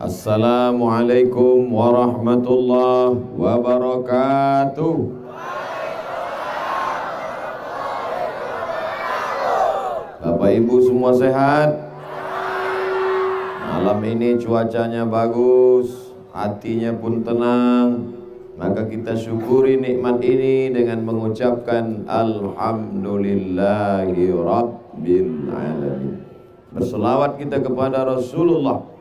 Assalamualaikum warahmatullahi wabarakatuh. Bapak Ibu semua sehat? Malam ini cuacanya bagus, hatinya pun tenang. Maka kita syukuri nikmat ini dengan mengucapkan Alhamdulillahi Rabbil Alamin. Berselawat kita kepada Rasulullah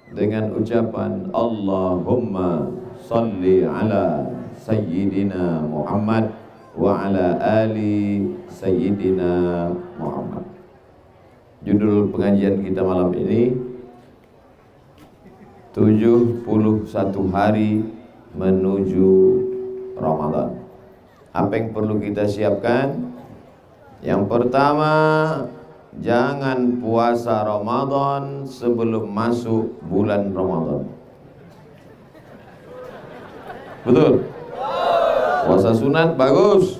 dengan ucapan Allahumma salli ala Sayyidina Muhammad wa ala ali Sayyidina Muhammad. Judul pengajian kita malam ini 71 hari menuju Ramadan. Apa yang perlu kita siapkan? Yang pertama, jangan puasa Ramadan sebelum masuk bulan Ramadan. Betul? Puasa sunat bagus,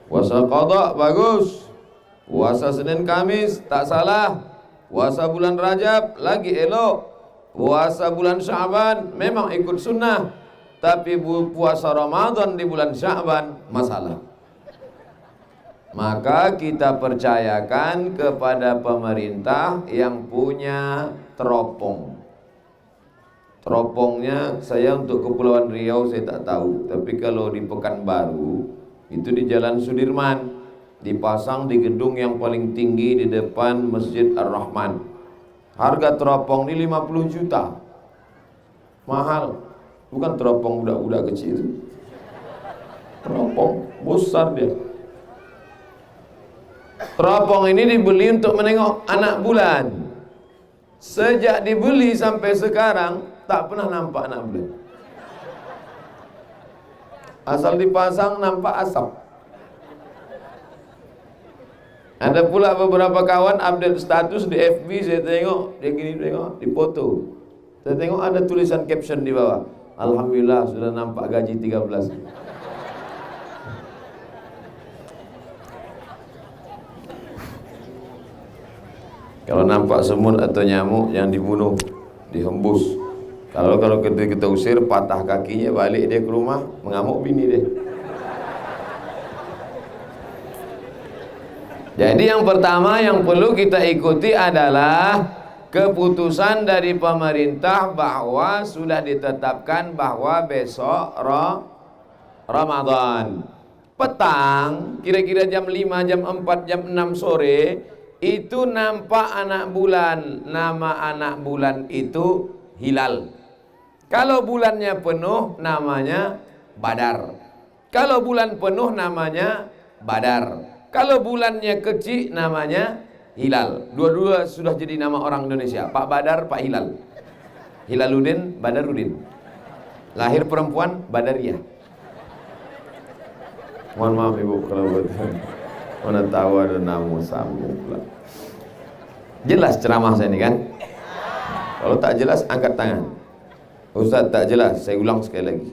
puasa qada bagus, puasa Senin Kamis tak salah, puasa bulan Rajab lagi elok, puasa bulan Sya'ban memang ikut sunnah, tapi puasa Ramadan di bulan Sya'ban masalah. Maka kita percayakan kepada pemerintah yang punya teropong. Teropongnya saya untuk Kepulauan Riau saya tak tahu, tapi kalau di Pekanbaru itu di Jalan Sudirman, dipasang di gedung yang paling tinggi di depan Masjid Ar-Rahman. Harga teropong ini 50 juta. Mahal. Bukan teropong budak-budak kecil. Teropong besar dia. Teropong ini dibeli untuk menengok anak bulan. Sejak dibeli sampai sekarang tak pernah nampak anak bulan. Asal dipasang nampak asap. Ada pula beberapa kawan update status di FB, saya tengok dia gini, tengok di foto. Saya tengok ada tulisan caption di bawah. Alhamdulillah sudah nampak gaji 13. Kalau nampak semut atau nyamuk yang dibunuh, dihembus. Kalau kita usir, patah kakinya, balik dia ke rumah, mengamuk bini dia. Jadi yang pertama yang perlu kita ikuti adalah keputusan dari pemerintah bahwa sudah ditetapkan bahwa besok Ramadan. Petang, kira-kira jam 5, jam 4, jam 6 sore, itu nampak anak bulan. Nama anak bulan itu hilal. Kalau bulannya penuh namanya Badar. Kalau bulan penuh namanya Badar. Kalau bulannya kecil namanya Hilal. Dua-dua sudah jadi nama orang Indonesia. Pak Badar, Pak Hilal. Hilaludin, Badarudin. Lahir perempuan, Badariyah. Mohon maaf Ibu kalau betul. Mana tahu ada nama sambung pula. Jelas ceramah saya ini kan? Kalau tak jelas angkat tangan. Ustaz tak jelas, saya ulang sekali lagi.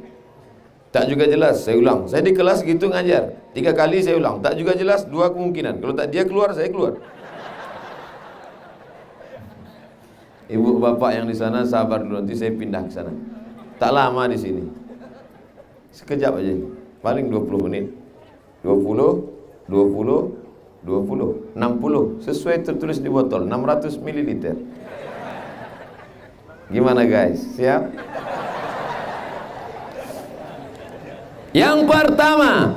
Tak juga jelas, saya ulang. Saya di kelas gitu ngajar. 3 kali saya ulang. Tak juga jelas, 2 kemungkinan. Kalau tak dia keluar, saya keluar. Ibu bapak yang di sana sabar dulu, nanti saya pindah ke sana. Tak lama di sini. Sekejap aja. Paling 20 menit. 20 60 sesuai tertulis di botol 600 ml. Gimana guys? Siap? Yang pertama,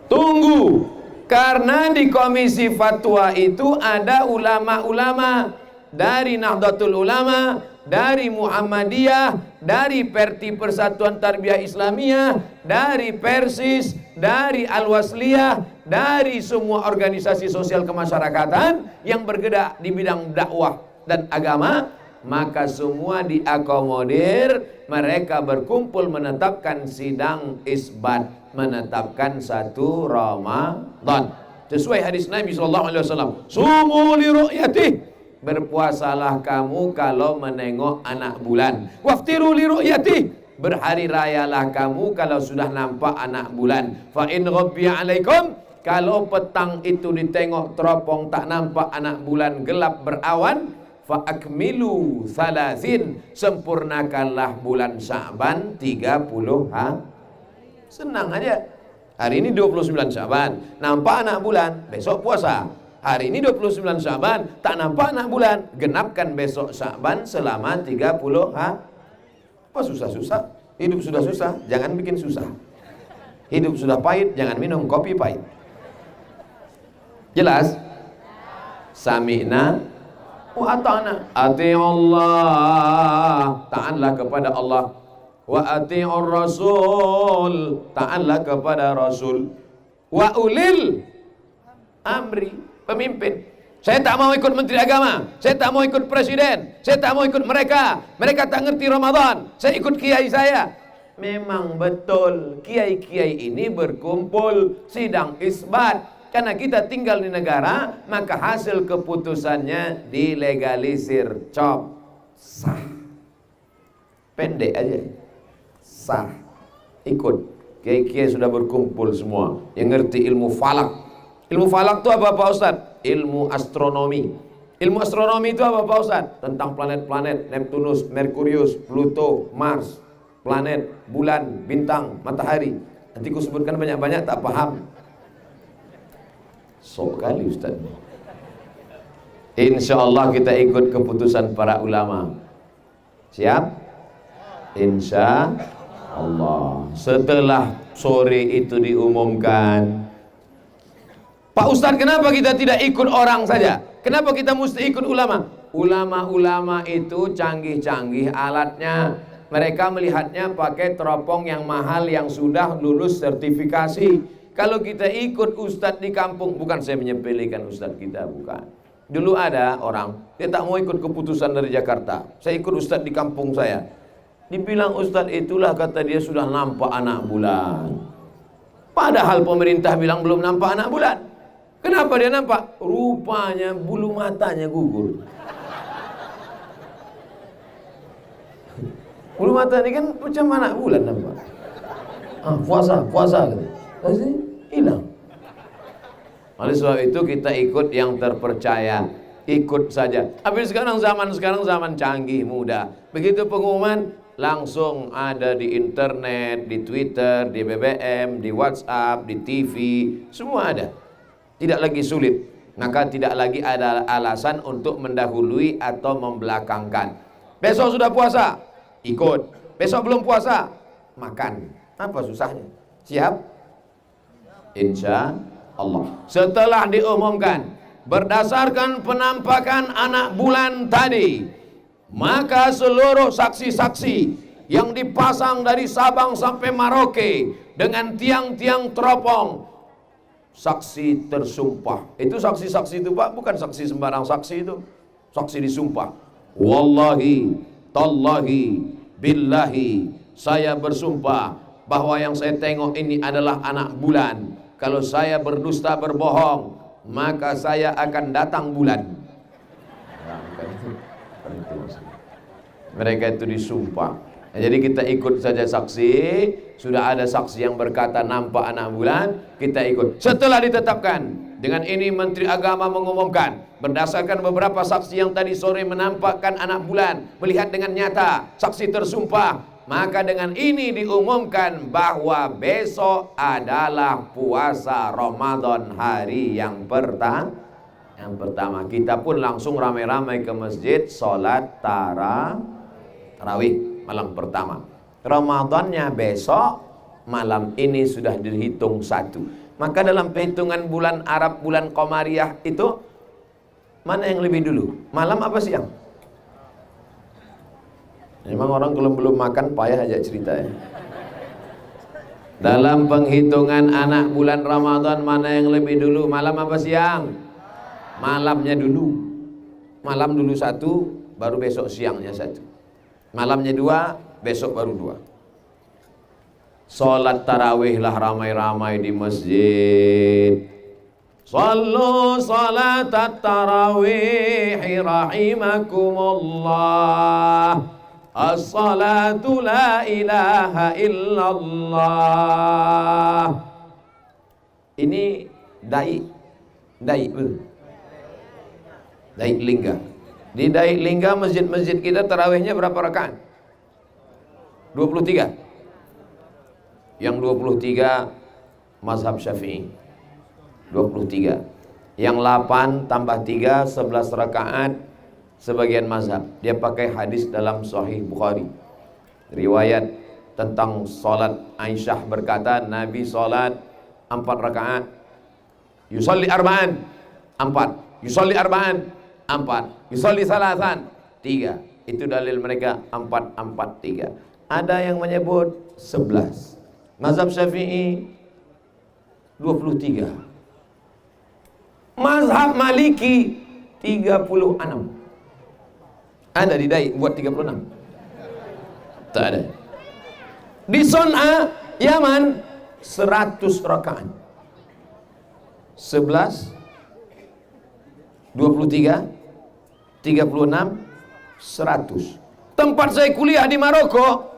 tunggu, karena di komisi fatwa itu ada ulama-ulama dari Nahdlatul Ulama, dari Muhammadiyah, dari Perti Persatuan Tarbiyah Islamiyah, dari Persis, dari Al-Wasliyah, dari semua organisasi sosial kemasyarakatan yang bergerak di bidang dakwah dan agama. Maka semua diakomodir, mereka berkumpul menetapkan sidang isbat, menetapkan 1 Ramadan sesuai hadis Nabi SAW. Sumu li ru'yatih, berpuasalah kamu kalau menengok anak bulan. Waftiru li ru'yatih, berhari rayalah kamu kalau sudah nampak anak bulan. Fa in ghabbiya alaikum, kalau petang itu ditengok teropong tak nampak anak bulan, gelap berawan, fa akmilu thalathin, sempurnakanlah bulan Sya'ban 30 hari. Senang aja. Hari ini 29 Sya'ban, nampak anak bulan, besok puasa. Hari ini 29 Sya'ban, tak nampak anak bulan, genapkan besok Sya'ban selama 30 hari. Apa susah-susah? Hidup sudah susah, jangan bikin susah. Hidup sudah pahit, jangan minum kopi pahit. Jelas? Sami'na wa ata'na. Ati'ullah, taatlah kepada Allah. Wa ati'ur rasul, taatlah kepada Rasul. Wa ulil amri, pemimpin. Saya tak mau ikut menteri agama, saya tak mau ikut presiden, saya tak mau ikut mereka. Mereka tak ngerti Ramadan, saya ikut kiai saya. Memang betul, kiai-kiai ini berkumpul sidang isbat. Karena kita tinggal di negara, maka hasil keputusannya dilegalisir. Cop, sah. Pendek aja, sah. Ikut. Kiai-kiai sudah berkumpul semua yang ngerti ilmu falak. Ilmu falak itu apa Pak Ustaz? Ilmu astronomi. Ilmu astronomi itu apa Pak Ustaz? Tentang planet-planet, Neptunus, Merkurius, Pluto, Mars, planet, bulan, bintang, matahari. Nanti ku sebutkan banyak-banyak tak paham. Sok kali Ustaz. Insya Allah kita ikut keputusan para ulama. Siap? Insya Allah. Setelah sore itu diumumkan, Pak Ustaz, kenapa kita tidak ikut orang saja? Kenapa kita mesti ikut ulama? Ulama-ulama itu canggih-canggih alatnya. Mereka melihatnya pakai teropong yang mahal yang sudah lulus sertifikasi. Kalau kita ikut ustadz di kampung, bukan saya menyepelekan ustadz kita, bukan. Dulu ada orang, dia tak mau ikut keputusan dari Jakarta. Saya ikut ustadz di kampung saya. Dibilang ustadz itulah, kata dia, sudah nampak anak bulan. Padahal pemerintah bilang belum nampak anak bulan. Kenapa dia nampak? Rupanya bulu matanya gugur. Bulu mata ini kan macam anak bulan nampak. Puasa gitu. Pasti hilang. Oleh sebab itu kita ikut yang terpercaya. Ikut saja. Tapi sekarang zaman canggih, mudah. Begitu pengumuman langsung ada di internet, di Twitter, di BBM, di WhatsApp, di TV, semua ada. Tidak lagi sulit. Maka tidak lagi ada alasan untuk mendahului atau membelakangkan. Besok sudah puasa, ikut. Besok belum puasa, makan. Apa susahnya? Siap? Insya Allah. Setelah diumumkan berdasarkan penampakan anak bulan tadi, maka seluruh saksi-saksi yang dipasang dari Sabang sampai Merauke dengan tiang-tiang teropong, saksi tersumpah. Itu saksi-saksi itu Pak, bukan saksi sembarang saksi itu. Saksi disumpah. Wallahi, tallahi, billahi, saya bersumpah bahwa yang saya tengok ini adalah anak bulan. Kalau saya berdusta berbohong, maka saya akan datang bulan. Mereka itu disumpah. Jadi kita ikut saja saksi. Sudah ada saksi yang berkata nampak anak bulan, kita ikut. Setelah ditetapkan, dengan ini Menteri Agama mengumumkan, berdasarkan beberapa saksi yang tadi sore menampakkan anak bulan, melihat dengan nyata, saksi tersumpah, maka dengan ini diumumkan bahwa besok adalah puasa Ramadan hari yang pertama. Kita pun langsung ramai-ramai ke masjid sholat tarawih malam pertama. Ramadannya besok, malam ini sudah dihitung satu. Maka dalam perhitungan bulan Arab, bulan Qamariyah itu, mana yang lebih dulu? Malam apa siang? Memang orang kalau belum makan payah aja cerita ya. Dalam penghitungan anak bulan Ramadan, mana yang lebih dulu? Malam apa siang? Malamnya dulu. Malam dulu satu, baru besok siangnya satu. Malamnya dua, besok baru dua. Sholat tarawih lah ramai-ramai di masjid. Sallu salat tarawih rahimakumullah. As-salatu la ilaha illallah. Ini dai betul. Dai lingga. Di Daik Lingga masjid-masjid kita tarawihnya berapa rakaat? 23. Yang 23 mazhab Syafi'i. 23. Yang 8 tambah 3 11 rakaat sebagian mazhab. Dia pakai hadis dalam Sahih Bukhari. Riwayat tentang salat, Aisyah berkata Nabi salat 4 rakaat. Yusalli arba'an 4. Yusalli arba'an 4, yusalli salasan 3. Itu dalil mereka 4, 4, 3. Ada yang menyebut 11. Mazhab Syafi'i 23. Mazhab Maliki 36. Ada di Daik buat 36? Tak ada. Di Son'a, Yaman 100 rakaat. 11, 23, 36, 100. Tempat saya kuliah di Maroko,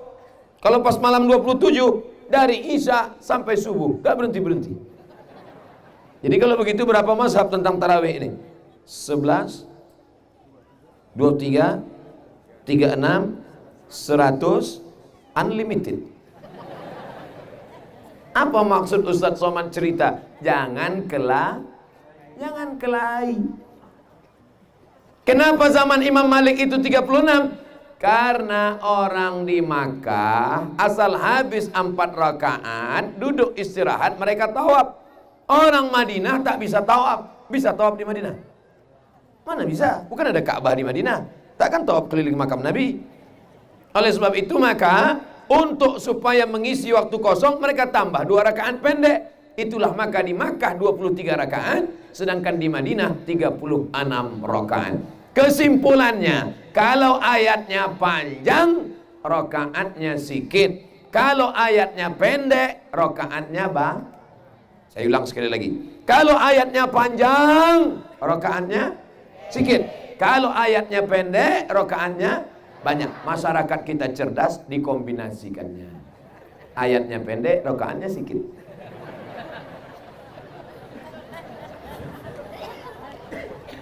kalau pas malam 27 dari Isya sampai subuh, gak berhenti-berhenti. Jadi kalau begitu berapa mazhab tentang tarawih ini? 11, 23, 36, 100, unlimited. Apa maksud Ustadz Somad cerita? Jangan kelahi. Kenapa zaman Imam Malik itu 36? Karena orang di Makkah asal habis 4 rakaat duduk istirahat mereka tawaf. Orang Madinah tak bisa tawaf. Bisa tawaf di Madinah? Mana bisa? Bukan ada Ka'bah di Madinah. Takkan tawaf keliling makam Nabi. Oleh sebab itu maka untuk supaya mengisi waktu kosong mereka tambah 2 rakaat pendek. Itulah maka di Makkah 23 rakaat, sedangkan di Madinah 36 rakaat. Kesimpulannya, kalau ayatnya panjang, rakaatnya sedikit. Kalau ayatnya pendek, rakaatnya Saya ulang sekali lagi. Kalau ayatnya panjang, rakaatnya sedikit. Kalau ayatnya pendek, rakaatnya banyak. Masyarakat kita cerdas dikombinasikannya. Ayatnya pendek, rakaatnya sedikit.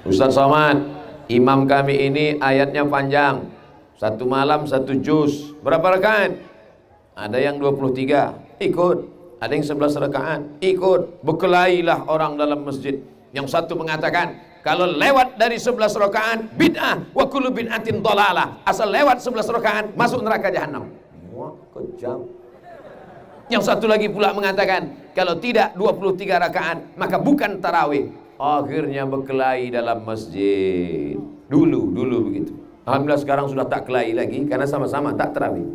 Ustaz Somad, imam kami ini ayatnya panjang, 1 malam 1 juz. Berapa rakaat? Ada yang 23, ikut. Ada yang 11 rakaat, ikut. Berkelailah orang dalam masjid. Yang satu mengatakan, kalau lewat dari 11 rakaat bid'ah, wa kullu bid'atin dhalalah. Asal lewat 11 rakaat masuk neraka jahanam. Wah, kejam. Yang satu lagi pula mengatakan, kalau tidak 23 rakaat maka bukan tarawih. Akhirnya berkelahi dalam masjid. Dulu begitu. Alhamdulillah sekarang sudah tak kelahi lagi karena sama-sama tak tarawih.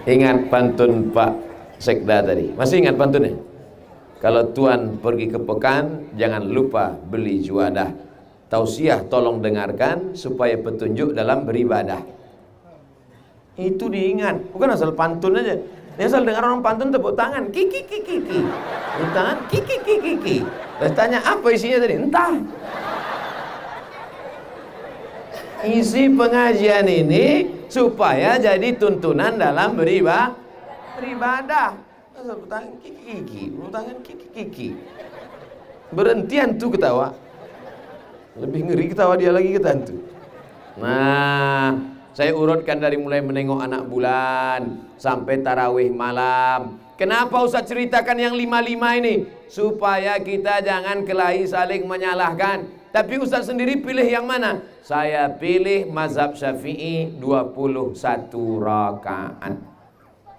Ingat pantun Pak Sekda tadi. Masih ingat pantunnya? Kalau Tuan pergi ke Pekan, jangan lupa beli juadah. Tausiah tolong dengarkan supaya petunjuk dalam beribadah. Itu diingat, bukan asal pantun aja. Dia asal dengar orang pantun tepuk tangan, kiki. Tepuk tangan, kiki. Terus tanya apa isinya tadi? Entah. Isi pengajian ini supaya jadi tuntunan dalam beribadah. Tepuk tangan, kiki. Tepuk tangan, kiki. Berhentian tuh ketawa. Lebih ngeri ketawa dia lagi kita tuh. Nah, saya urutkan dari mulai menengok anak bulan sampai tarawih malam. Kenapa Ustaz ceritakan yang 55 ini? Supaya kita jangan kelahi saling menyalahkan. Tapi Ustaz sendiri pilih yang mana? Saya pilih mazhab Syafi'i 21 rakaat.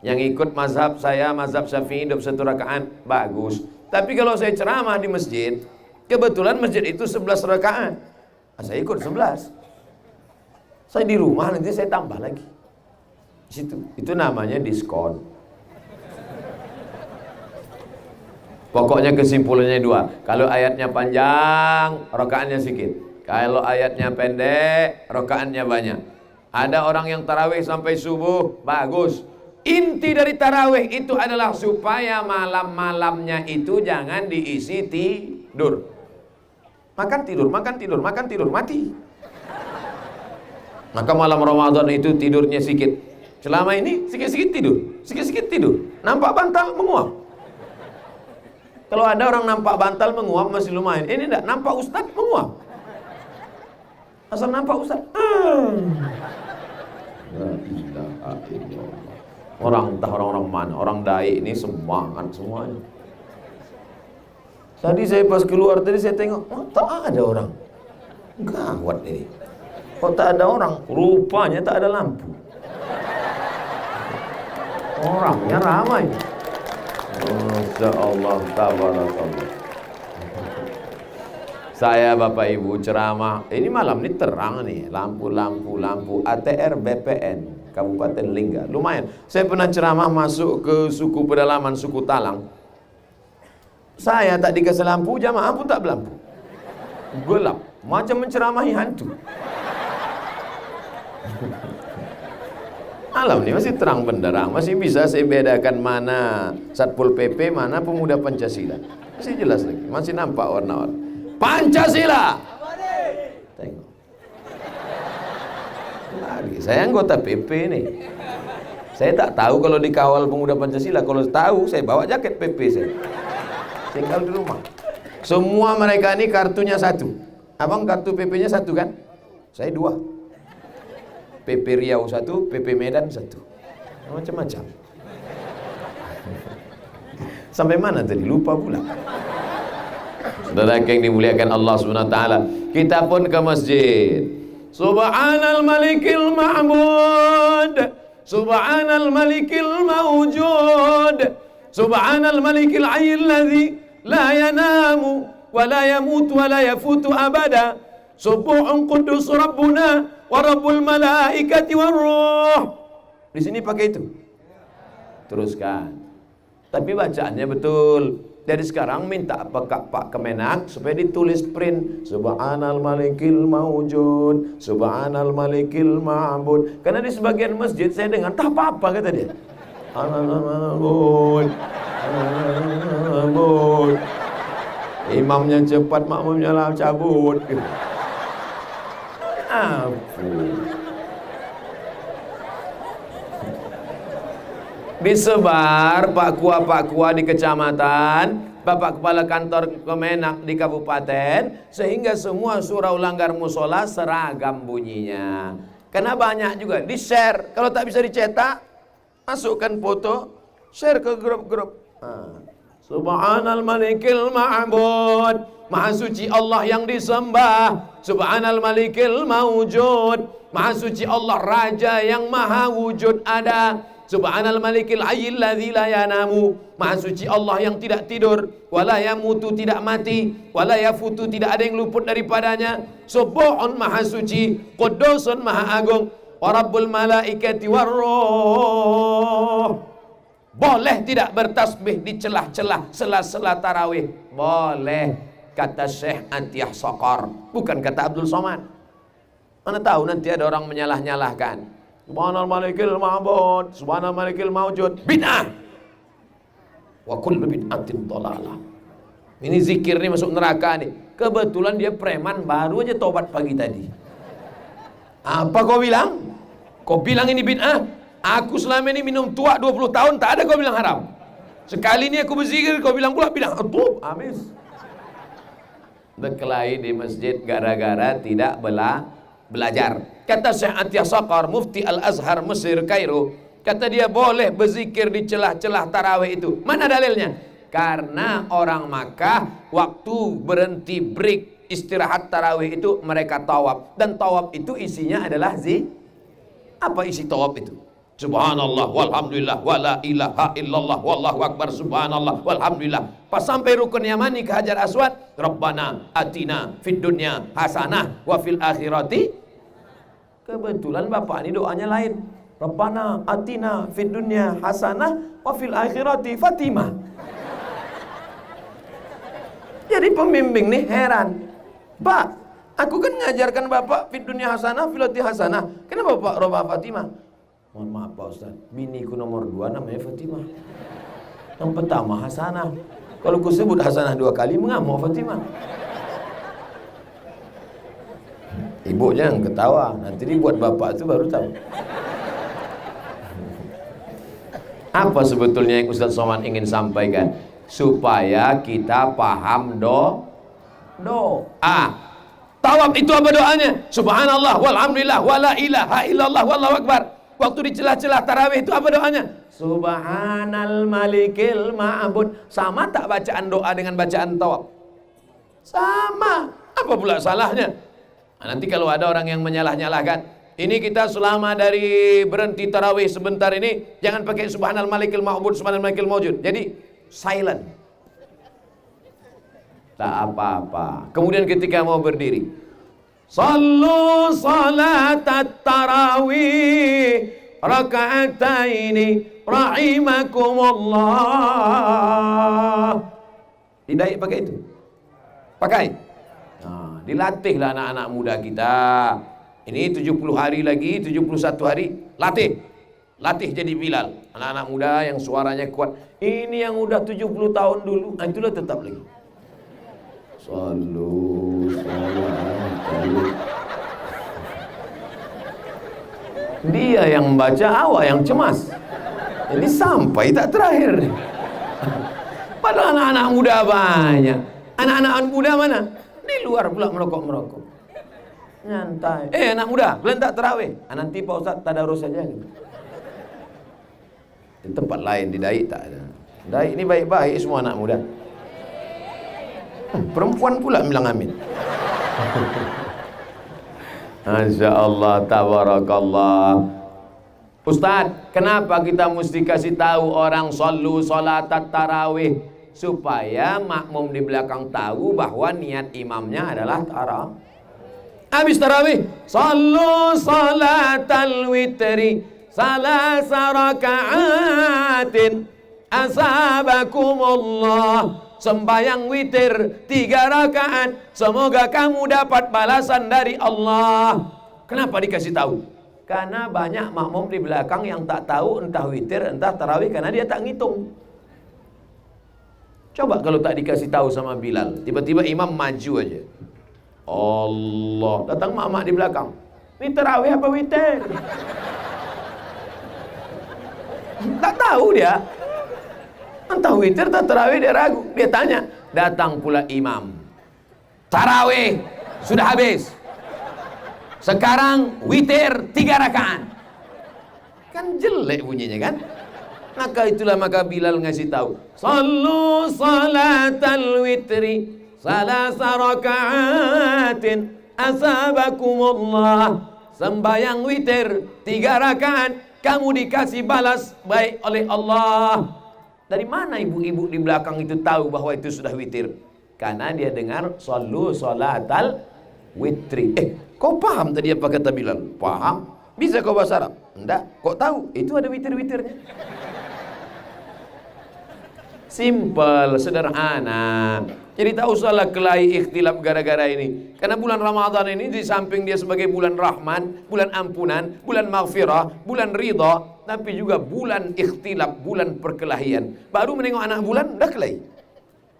Yang ikut mazhab saya, mazhab Syafi'i 21 rakaat, bagus. Tapi kalau saya ceramah di masjid, kebetulan masjid itu 11 rakaat. Saya ikut 11. Saya di rumah nanti saya tambah lagi. Situ. Itu namanya diskon. Pokoknya kesimpulannya 2. Kalau ayatnya panjang, rakaatnya sedikit. Kalau ayatnya pendek, rakaatnya banyak. Ada orang yang tarawih sampai subuh, bagus. Inti dari tarawih itu adalah supaya malam-malamnya itu jangan diisi tidur. Makan tidur, mati. Maka malam Ramadan itu tidurnya sedikit. Selama ini sikit-sikit tidur. Nampak bantal menguap. Kalau ada orang nampak bantal menguap masih lumayan. Ini enggak, nampak ustaz menguap. Asal nampak ustaz. La ilaha illallah. Orang entah orang-orang mana, orang Daik ini semangat semuanya. Tadi saya pas keluar tadi saya tengok, oh, tak ada orang. Gawat ini. Kok tak ada orang? Rupanya tak ada lampu. Orangnya ramai. Masya Allah, tabarakallah. Saya Bapak Ibu ceramah, ini malam ini terang nih, lampu ATR BPN Kabupaten Lingga, lumayan. Saya pernah ceramah masuk ke suku pedalaman, suku Talang. Saya tak dikasih lampu, jamaah pun tak berlampu. Gelap, macam menceramahi hantu. Alam ini masih terang benderang, masih bisa saya bedakan mana Satpol PP, mana pemuda Pancasila. Masih jelas lagi, masih nampak warna-warna. Pancasila. Tengok. Lagi, saya anggota PP nih. Saya tak tahu kalau dikawal pemuda Pancasila. Kalau tahu, saya bawa jaket PP saya. Tinggal di rumah. Semua mereka ini kartunya satu. Abang kartu PP-nya satu kan? Saya dua. PP Riau satu, PP Medan satu. Macam-macam. Sampai mana tadi? Lupa pula. Saudara yang dimuliakan Allah Subhanahu wa taala, kita pun ke masjid. Subhanal malikil ma'bud, subhanal malikil mawjud, subhanal malikil hayyil ladzi la yanamu wa la yamut wa la yafutu abada. Subuhun qudus rabbuna wa rabbul malaikati war ruh. Di sini pakai itu. Teruskan. Tapi bacaannya betul. Dari sekarang minta Pak Kemenak supaya ditulis print Subhanal malikil mawjud, subhanal malikil ma'bud. Karena di sebagian masjid saya dengar tak apa-apa kata dia. Imamnya cepat, makmumnya lah cabut. Disebar Pak Kua di kecamatan, Bapak Kepala Kantor Kemenak di kabupaten, sehingga semua surau langgar musola seragam bunyinya. Karena banyak juga di share. Kalau tak bisa dicetak, masukkan foto, share ke grup-grup. Subhanal malikil ma'bud, maha suci Allah yang disembah. Subhanal malikil mawjud, maha suci Allah Raja yang maha wujud ada. Subhanal malikil hayyil ladzi la yanamu, maha suci Allah yang tidak tidur, wala yamutu tidak mati, wala yafutu tidak ada yang luput daripadanya. Subuhun maha suci, qudusun maha agung, wa rabbul malaikati war ruh. Boleh tidak bertasbih di celah-celah sela-sela tarawih? Boleh, kata Syekh Atiyah Saqar, bukan kata Abdul Somad. Mana tahu nanti ada orang menyalah-nyalahkan. Subhanal malikil ma'bud, subhanal malikil mawjud, bid'ah. Wa kullu bid'atin dhalalah. Ini zikir nih masuk neraka nih. Kebetulan dia preman, baru aja tobat pagi tadi. Apa kau bilang? Kau bilang ini bid'ah? Aku selama ini minum tua 20 tahun, tak ada kau bilang haram. Sekali ini aku berzikir, kau bilang pula bid'ah. Tuh, habis. Berkelahi di masjid gara-gara tidak belajar. Kata Syekh Atiyah Saqar, Mufti Al-Azhar Mesir Kairo, kata dia boleh berzikir di celah-celah tarawih itu. Mana dalilnya? Karena orang Makkah waktu berhenti break istirahat tarawih itu mereka tawaf, dan tawaf itu isinya adalah apa isi tawaf itu? Subhanallah walhamdulillah wala ilaha illallah wallahu akbar subhanallah walhamdulillah. Pas sampai rukun Yamani ke Hajar Aswad, Rabbana atina fid dunya hasanah wa fil akhirati. Kebetulan bapak ini doanya lain. Rabbana atina fid dunya hasanah wa fil akhirati Fatimah. Jadi pembimbing nih heran. Pak, aku kan ngajarkan bapak fid dunya hasanah fil akhirati hasanah. Kenapa bapak robah Fatimah? Mohon maaf Pak Ustaz, biniku nomor 2 namanya Fatimah. Yang pertama hasanah. Kalau ku sebut hasanah 2 kali mengamuk Fatimah. Ibu jangan ketawa, nanti dibuat bapak itu baru tahu. Apa sebetulnya yang Ustaz Somad ingin sampaikan? supaya kita paham doa. Tawaf itu apa doanya? Subhanallah walhamdulillah wala ilaha illallah wallahu akbar. Waktu di celah-celah tarawih itu apa doanya? Subhanal malikil ma'bud. Sama tak bacaan doa dengan bacaan tawaf? Sama. Apa pula salahnya? Nah, nanti kalau ada orang yang menyalah-nyalahkan, ini kita selama dari berhenti tarawih sebentar ini jangan pakai subhanal malikil ma'bud, subhanal malikil mawjud. Jadi silent. Tak apa-apa. Kemudian ketika mau berdiri, sallu salatat tarawih raka'ataini rahimakumullah. Tidak pakai itu. Pakai. Nah, dilatihlah anak-anak muda kita. Ini 70 hari lagi, 71 hari, latih. Latih jadi Bilal. Anak-anak muda yang suaranya kuat. Ini yang udah 70 tahun dulu, itulah tetap lagi. Sallu salatul. Dia yang membaca, awak yang cemas. Jadi sampai tak terakhir. Padahal anak-anak muda banyak. Anak-anak muda mana? Di luar pula merokok-merokok. Nyantai. Anak muda, kalian tak terawih? Nanti Pak Ustaz tadarus saja gitu. Di tempat lain, di Daik tak ada. Daik ini baik-baik semua anak muda. Perempuan pula bilang amin. Masya Allah, tabarakallah. Ustaz, kenapa kita mesti kasih tahu orang sallu salatat tarawih? Supaya makmum di belakang tahu bahwa niat imamnya adalah tarawih. Habis tarawih, sallu salatal witri salasa raka'atin asabakumullah. Sembayang witir 3 rakaat, semoga kamu dapat balasan dari Allah. Kenapa dikasih tahu? Karena banyak makmum di belakang yang tak tahu entah witir entah tarawih karena dia tak ngitung. Coba kalau tak dikasih tahu sama Bilal, tiba-tiba imam maju aja. Allah, datang mak-mak di belakang. Ini tarawih apa witir? Tak tahu dia. Entah witir atau tarawih dia ragu. Dia tanya. Datang pula imam. Tarawih sudah habis. Sekarang witir 3 rakaat. Kan jelek bunyinya kan? Maka Bilal ngasih tahu. Sallu salatal witri salasa raka'atin asabakumullah. Sembayang witir 3 rakaat, kamu dikasih balas baik oleh Allah. Dari mana ibu-ibu di belakang itu tahu bahwa itu sudah witir? Karena dia dengar sallu salatal witri. Kau paham tadi apa kata Bilal? Paham? Bisa kau bahasa Arab? Enggak. Kok tahu? Itu ada witir-witirnya. Simple, sederhana. Jadi tak usahlah kelahi ikhtilaf gara-gara ini. Karena bulan Ramadan ini di samping dia sebagai bulan rahman, bulan ampunan, bulan maghfirah, bulan ridha, tapi juga bulan ikhtilaf, bulan perkelahian. Baru menengok anak bulan, dah kelahi.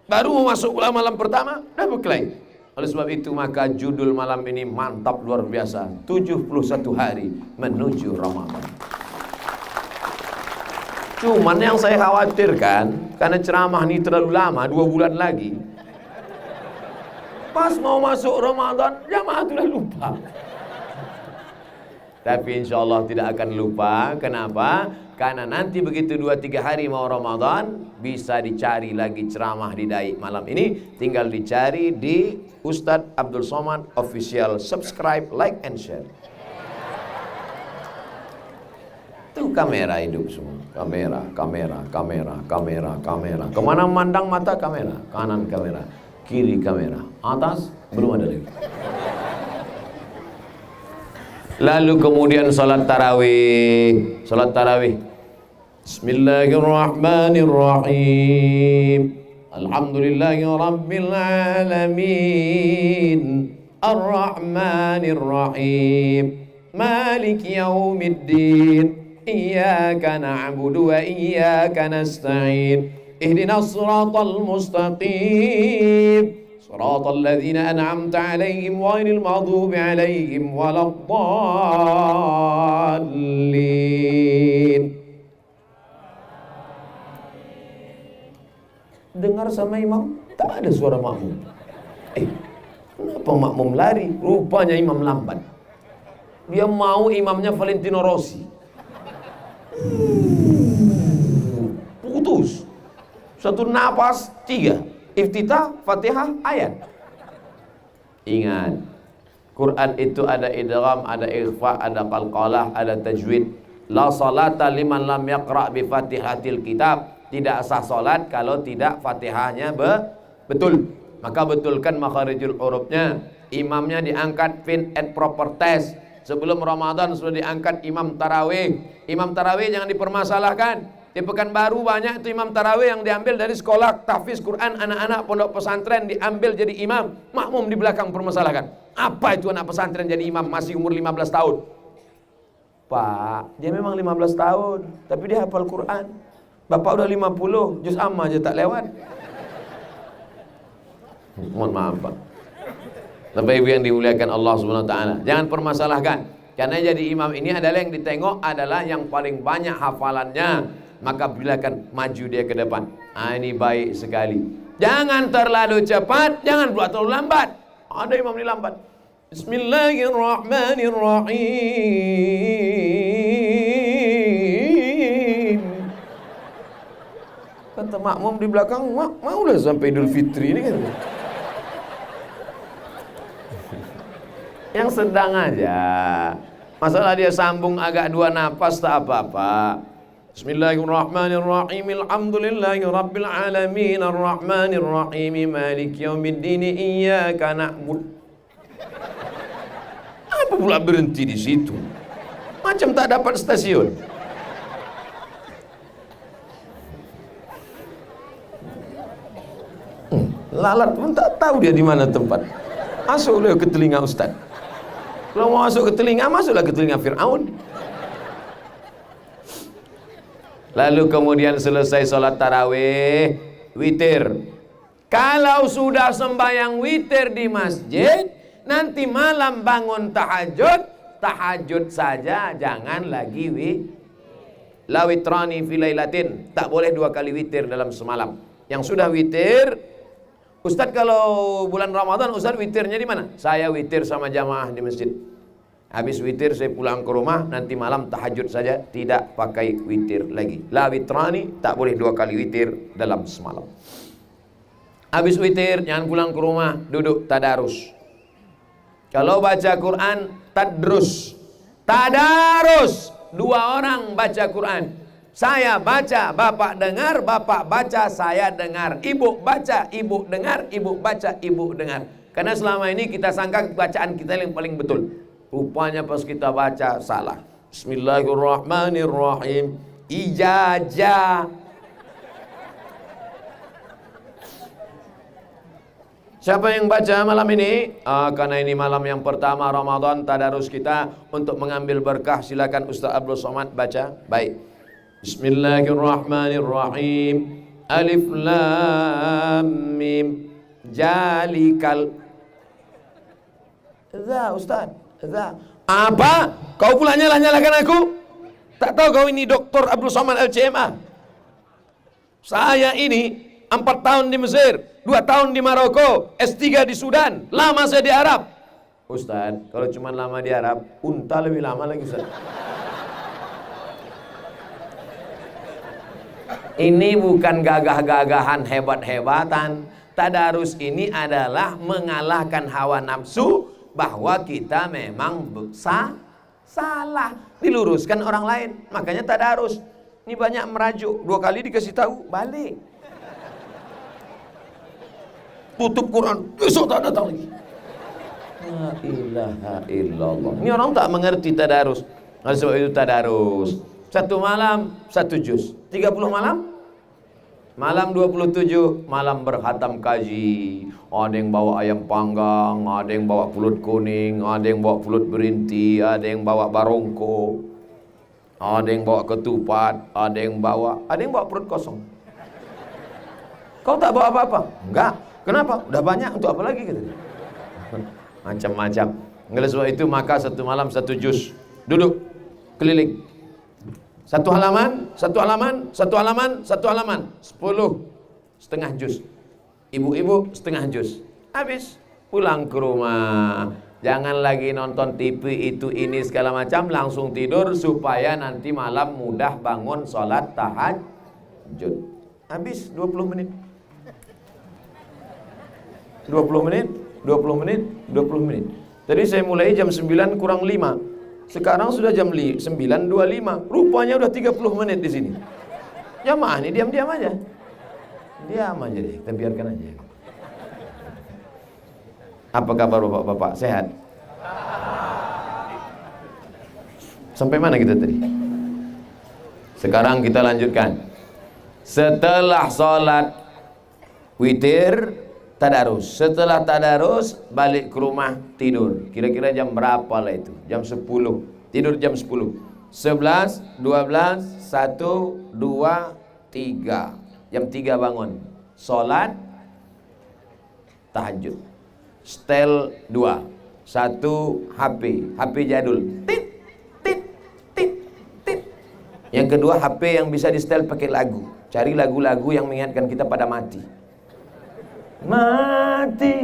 Baru mau masuk malam pertama, dah berkelahi. Oleh sebab itu maka judul malam ini mantap luar biasa. 71 hari menuju Ramadan. Cuman yang saya khawatirkan, karena ceramah ini terlalu lama, 2 bulan lagi. Pas mau masuk Ramadan, jamaah sudah lupa. Tapi insya Allah tidak akan lupa. Kenapa? Karena nanti begitu 2-3 hari mau Ramadan, bisa dicari lagi ceramah di Daik malam ini. Tinggal dicari di Ustadz Abdul Somad Official. Subscribe, like, and share. Itu kamera hidup semua. Kamera, kamera, kamera, kamera, kamera. Kemana memandang mata kamera? Kanan kamera, kiri kamera, atas belum ada lagi. Lalu kemudian salat tarawih. Salat tarawih. Bismillahirrahmanirrahim. Alhamdulillahi rabbil alamin. Ar-Rahmanir-Rahim. Malik yaumiddin. Iyyaka na'budu wa iyyaka nasta'in. Ihdinas siratal mustaqim. Siratal ladzina an'amta 'alaihim ghairil maghdubi 'alaihim waladdallin. dengar sama imam, tak ada suara makmum. Kenapa makmum lari? Rupanya imam lambat. Dia mau imamnya Valentino Rossi. Putus. Satu napas 3. Iftitah, Fatihah, ayat. Ingat, Quran itu ada idgham, ada ikhfa, ada qalqalah, ada tajwid. La salata liman lam yaqra' bi Fatihatil kitab. Tidak sah salat kalau tidak Fatihahnya betul. Maka betulkan makharijul hurufnya. Imamnya diangkat fit and proper test. Sebelum Ramadan sudah diangkat imam tarawih. Imam tarawih jangan dipermasalahkan. Di Pekanbaru banyak itu imam tarawih yang diambil dari sekolah tahfiz Quran anak-anak pondok pesantren, diambil jadi imam. Makmum di belakang permasalahkan. Apa itu anak pesantren jadi imam masih umur 15 tahun? Pak, dia memang 15 tahun, tapi dia hafal Quran. Bapak udah 50, juz amma aja tak lewat. Mohon maaf Pak. Bapak Ibu yang dimuliakan Allah Subhanahu wa taala, jangan permasalahkan. Karena jadi imam ini adalah yang ditengok adalah yang paling banyak hafalannya. Maka bilakan maju dia ke depan. Ini baik sekali. Jangan terlalu cepat, jangan pula terlalu lambat. Ada imam ini lambat. Bismillahirrahmanirrahim. Kata makmum di belakang, mau dah sampai Idul Fitri ini kan. Yang sedang aja. Masalah dia sambung agak 2 napas tak apa-apa. Bismillahirrahmanirrahim. Alhamdulillahi rabbil alamin arrahmanir rahim maliki yaumiddin iyyaka na'budu. Apa pula berhenti di situ? Macam tak dapat stasiun. Lalat pun tak tahu dia di mana tempat. Masuklah ke telinga ustaz. Kalau mau masuk ke telinga, masuklah ke telinga Fir'aun. Lalu kemudian selesai sholat tarawih, witir. Kalau sudah sembahyang witir di masjid, nanti malam bangun tahajud saja, jangan lagi la witrani fi lailatin. Tak boleh 2 kali witir dalam semalam. Yang sudah witir, Ustadz kalau bulan Ramadan Ustadz witirnya di mana? Saya witir sama jamaah di masjid. Habis witir saya pulang ke rumah, nanti malam tahajud saja, tidak pakai witir lagi. La witrani, tak boleh 2 kali witir dalam semalam. Habis witir jangan pulang ke rumah, duduk tadarus. Kalau baca Quran tadrus. Tadarus, 2 orang baca Quran. Saya baca, bapak dengar, bapak baca, saya dengar. Ibu baca, ibu dengar, ibu baca, ibu dengar. Karena selama ini kita sangka bacaan kita yang paling betul. Rupanya pas kita baca salah. Bismillahirrahmanirrahim. Ijazah. Siapa yang baca malam ini? Karena ini malam yang pertama Ramadan tadarus kita untuk mengambil berkah, silakan Ustaz Abdul Somad baca. Baik. Bismillahirrahmanirrahim. Alif lam mim. Jalikal. Ustaz. Apa? Kau pula nyalakan aku? Tak tahu kau ini Dr. Abdul Somad LCMA? Saya ini 4 tahun di Mesir, 2 tahun di Maroko, S3 di Sudan, lama saya di Arab. Ustaz, kalau cuma lama di Arab, unta lebih lama lagi Ustaz. Ini bukan gagah-gagahan hebat-hebatan. Tadarus ini adalah mengalahkan hawa nafsu, bahwa kita memang salah, diluruskan orang lain. Makanya tadarus. Ini banyak merajuk, 2 kali dikasih tahu, balik. Tutup Quran, besok tak datang lagi. La ilaha illallah. Ini orang tak mengerti tadarus. Oleh sebab itu tadarus. 1 malam 1 juz. 30 malam? Malam 27 malam berkhatam kaji. Ada yang bawa ayam panggang, ada yang bawa pulut kuning, ada yang bawa pulut berinti, ada yang bawa barongko, ada yang bawa ketupat, ada yang bawa perut kosong. Kau tak bawa apa-apa? Enggak. Kenapa? Udah banyak, untuk apa lagi gitu. Macam-macam. Oleh sebab itu maka 1 malam 1 juz. Duduk keliling. 1 halaman, 1 halaman, 1 halaman, 1 halaman, 10. setengah juz. Ibu-ibu setengah juz. Habis, pulang ke rumah. Jangan lagi nonton TV itu ini segala macam, langsung tidur supaya nanti malam mudah bangun sholat tahajud. Habis 20 menit. 20 menit, 20 menit, 20 menit. Tadi saya mulai jam 9 kurang 5. Sekarang sudah jam 9.25. Rupanya udah 30 menit di sini. Jamaah ini diam-diam aja. Diam aja deh, kita biarkan aja. Apa kabar bapak-bapak? Sehat? Sampai mana kita tadi? Sekarang kita lanjutkan. Setelah sholat witir, tadarus. Setelah tadarus, balik ke rumah tidur. Kira-kira jam berapa lah itu? Jam 10. Tidur jam 10. 11, 12, 1, 2, 3. Jam 3 bangun. Sholat tahajud. Setel 2. 1 HP jadul. Tit, tit, tit, tit. Yang kedua HP yang bisa di setel pakai lagu. Cari lagu-lagu yang mengingatkan kita pada mati. Mati.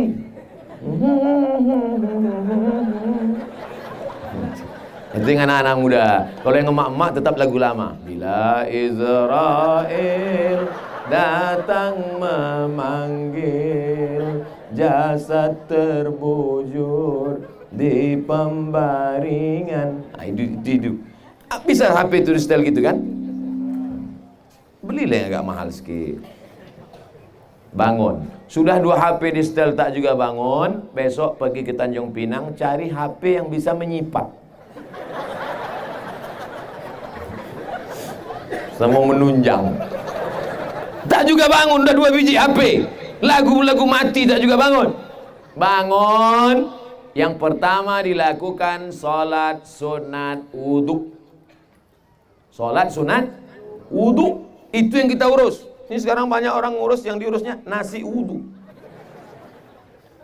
Itu yang anak-anak muda. Kalau yang emak-emak tetap lagu lama. Bila Israel datang memanggil, jasad terbujur di pembaringan. Itu. Bisa HP itu di setel gitu kan? Belilah yang agak mahal sikit. Bangun. Sudah 2 HP di setel tak juga bangun. Besok pergi ke Tanjung Pinang, cari HP yang bisa menyipat. Sama menunjang. Tak juga bangun, udah 2 biji HP. Lagu-lagu mati tak juga bangun. Bangun. Yang pertama dilakukan sholat sunat wudhu. Sholat sunat wudhu. Itu yang kita urus. Ini sekarang banyak orang ngurus, yang diurusnya nasi wudhu.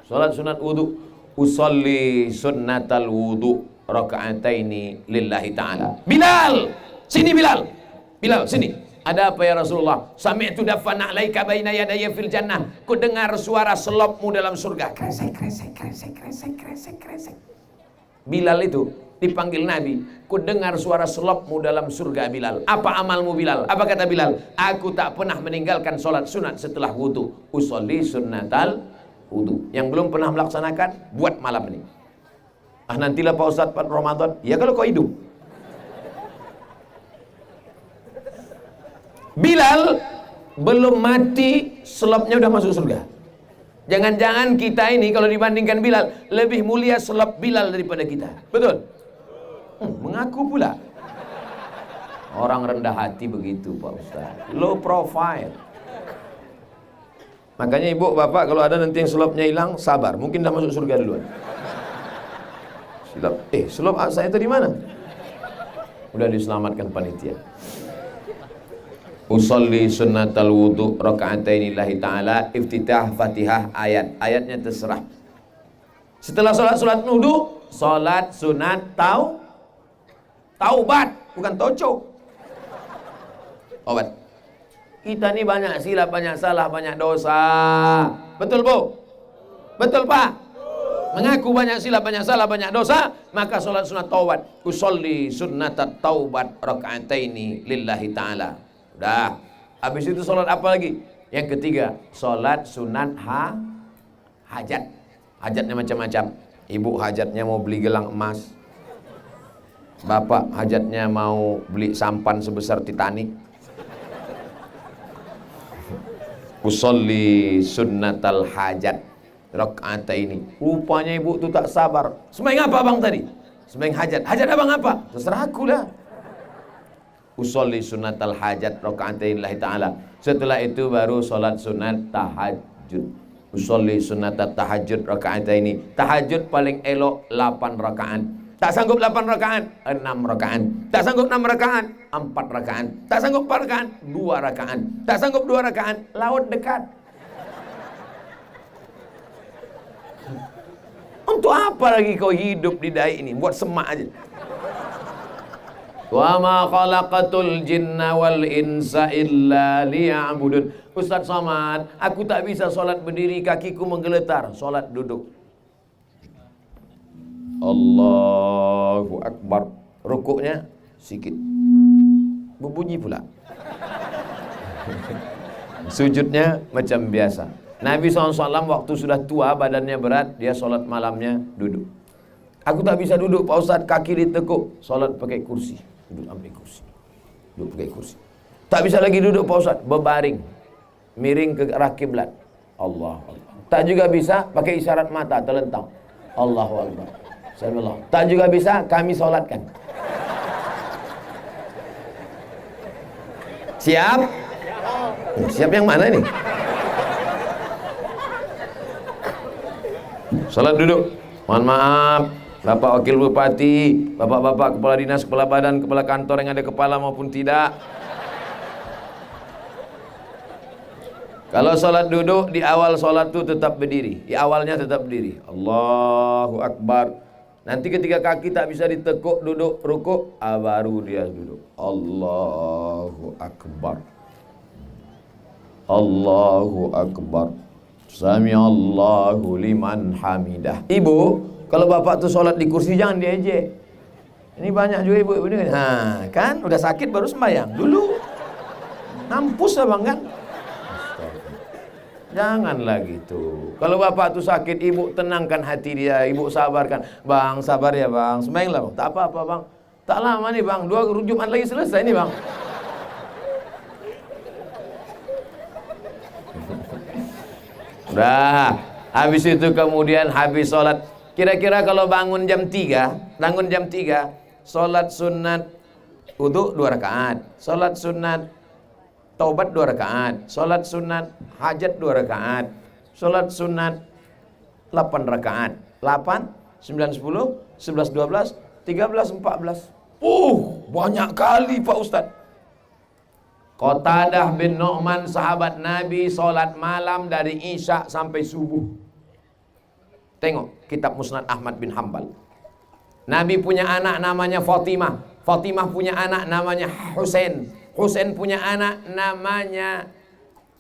Sholat sunat wudhu. Usolli sunnatal wudhu raka'ataini lillahi ta'ala. Bilal! Sini Bilal! Bilal, sini. Ada apa ya Rasulullah? Sami'tu dafana alaika baina yadayya fil jannah. Ku dengar suara selopmu dalam surga. Kresek, kresek, kresek, kresek, kresek, kresek. Bilal itu dipanggil Nabi. Ku dengar suara selopmu dalam surga Bilal. Apa amalmu Bilal? Apa kata Bilal? Aku tak pernah meninggalkan sholat sunat setelah wudu. Usolli sunnatal wudu. Yang belum pernah melaksanakan, buat malam ini. Ah nantilah Pak Ustadz pada Ramadan. Ya kalau kau hidup. Bilal belum mati, selopnya udah masuk surga. Jangan-jangan kita ini kalau dibandingkan Bilal, lebih mulia selop Bilal daripada kita. Betul? Mengaku pula. Orang rendah hati begitu Pak Ustaz. Low profile. Makanya ibu bapak kalau ada nanti yang selopnya hilang, sabar. Mungkin dah masuk surga duluan. Selop saya itu di mana? Udah diselamatkan panitia. Usolli sunnatal wudu raka'ataini lillahi ta'ala. Iftitah Fatihah ayat. Ayatnya terserah. Setelah sholat wudu, sholat sunat taubat, bukan toco. Obat. Kita ini banyak silap, banyak salah, banyak dosa. Betul Bu? Betul Pak? Mengaku banyak silap, banyak salah, banyak dosa, maka sholat sunat taubat. Usolli sunnatat taubat raka'ataini lillahi ta'ala. Udah. Habis itu sholat apa lagi? Yang ketiga, sholat sunat hajat. Hajatnya macam-macam. Ibu hajatnya mau beli gelang emas. Bapak hajatnya mau beli sampan sebesar Titanic. Usolli sunnatal hajat raka'ataini. Rupanya ibu itu tak sabar. Sembahyang apa abang tadi? Sembahyang hajat. Hajat abang apa? Terserah aku lah. Usolli sunnatal hajat raka'ataini lillahi ta'ala. Setelah itu baru sholat sunat tahajud. Usolli sunnatat tahajud raka'ataini. Tahajud paling elok 8 rakaat. Tak sanggup 8 rakaat, 6 rakaat. Tak sanggup 6 rakaat, 4 rakaat. Tak sanggup 4 rakaat, 2 rakaat. Tak sanggup 2 rakaat, laut dekat. Untuk apa lagi kau hidup di dai ini? Buat semak aja. Wa ma khalaqatul jinna wal insa illa liya'budun. Ustaz Somad, aku tak bisa solat berdiri, kakiku menggeletar. Solat duduk. Allahu Akbar. Rukuknya sikit, berbunyi pula. Sujudnya macam biasa. Nabi SAW waktu sudah tua, badannya berat, dia solat malamnya duduk. Aku tak bisa duduk Pak Ustaz, kaki ditekuk. Solat pakai kursi. Duduk ambil kursi. Duduk pakai kursi. Tak bisa lagi duduk Pak Ustaz, berbaring. Miring ke arah kiblat. Allah Allah. Tak juga bisa pakai isyarat mata terlentang. Allahu Akbar. Tak juga bisa kami solatkan. Siap? Siap yang mana ini? Salat duduk. Mohon maaf, Bapak Wakil Bupati, Bapak-bapak kepala dinas, kepala badan, kepala kantor yang ada kepala maupun tidak. Kalau salat duduk, di awal salat itu tetap berdiri. Di awalnya tetap berdiri. Allahu Akbar. Nanti ketika kaki tak bisa ditekuk, duduk, rukuk, baru dia duduk. Allahu Akbar. Allahu Akbar. Sami'allahu liman hamidah. Ibu, kalau bapak tuh sholat di kursi jangan diejek. Ini banyak juga ibu ini. Nah, kan udah sakit baru sembahyang. Dulu nampus abang kan. Janganlah gitu. Kalau bapak tuh sakit, ibu tenangkan hati dia, ibu sabarkan. Bang, sabar ya bang, sembahyanglah bang. Tak apa-apa bang. Tak lama nih bang, 2 Jumat lagi selesai nih bang. Udah, habis itu kemudian habis sholat. Kira-kira kalau bangun jam 3, sholat sunat wudu 2 rakaat, sholat sunat taubat 2 rakaat, sholat sunat hajat 2 rakaat, sholat sunat 8 rakaat, 8, 9, 10, 11, 12, 13, 14. Banyak kali Pak Ustaz. Qatadah bin Nu'man sahabat Nabi sholat malam dari Isya sampai subuh. Tengok kitab Musnad Ahmad bin Hanbal. Nabi punya anak namanya Fatimah. Fatimah punya anak namanya Husain. Husain punya anak namanya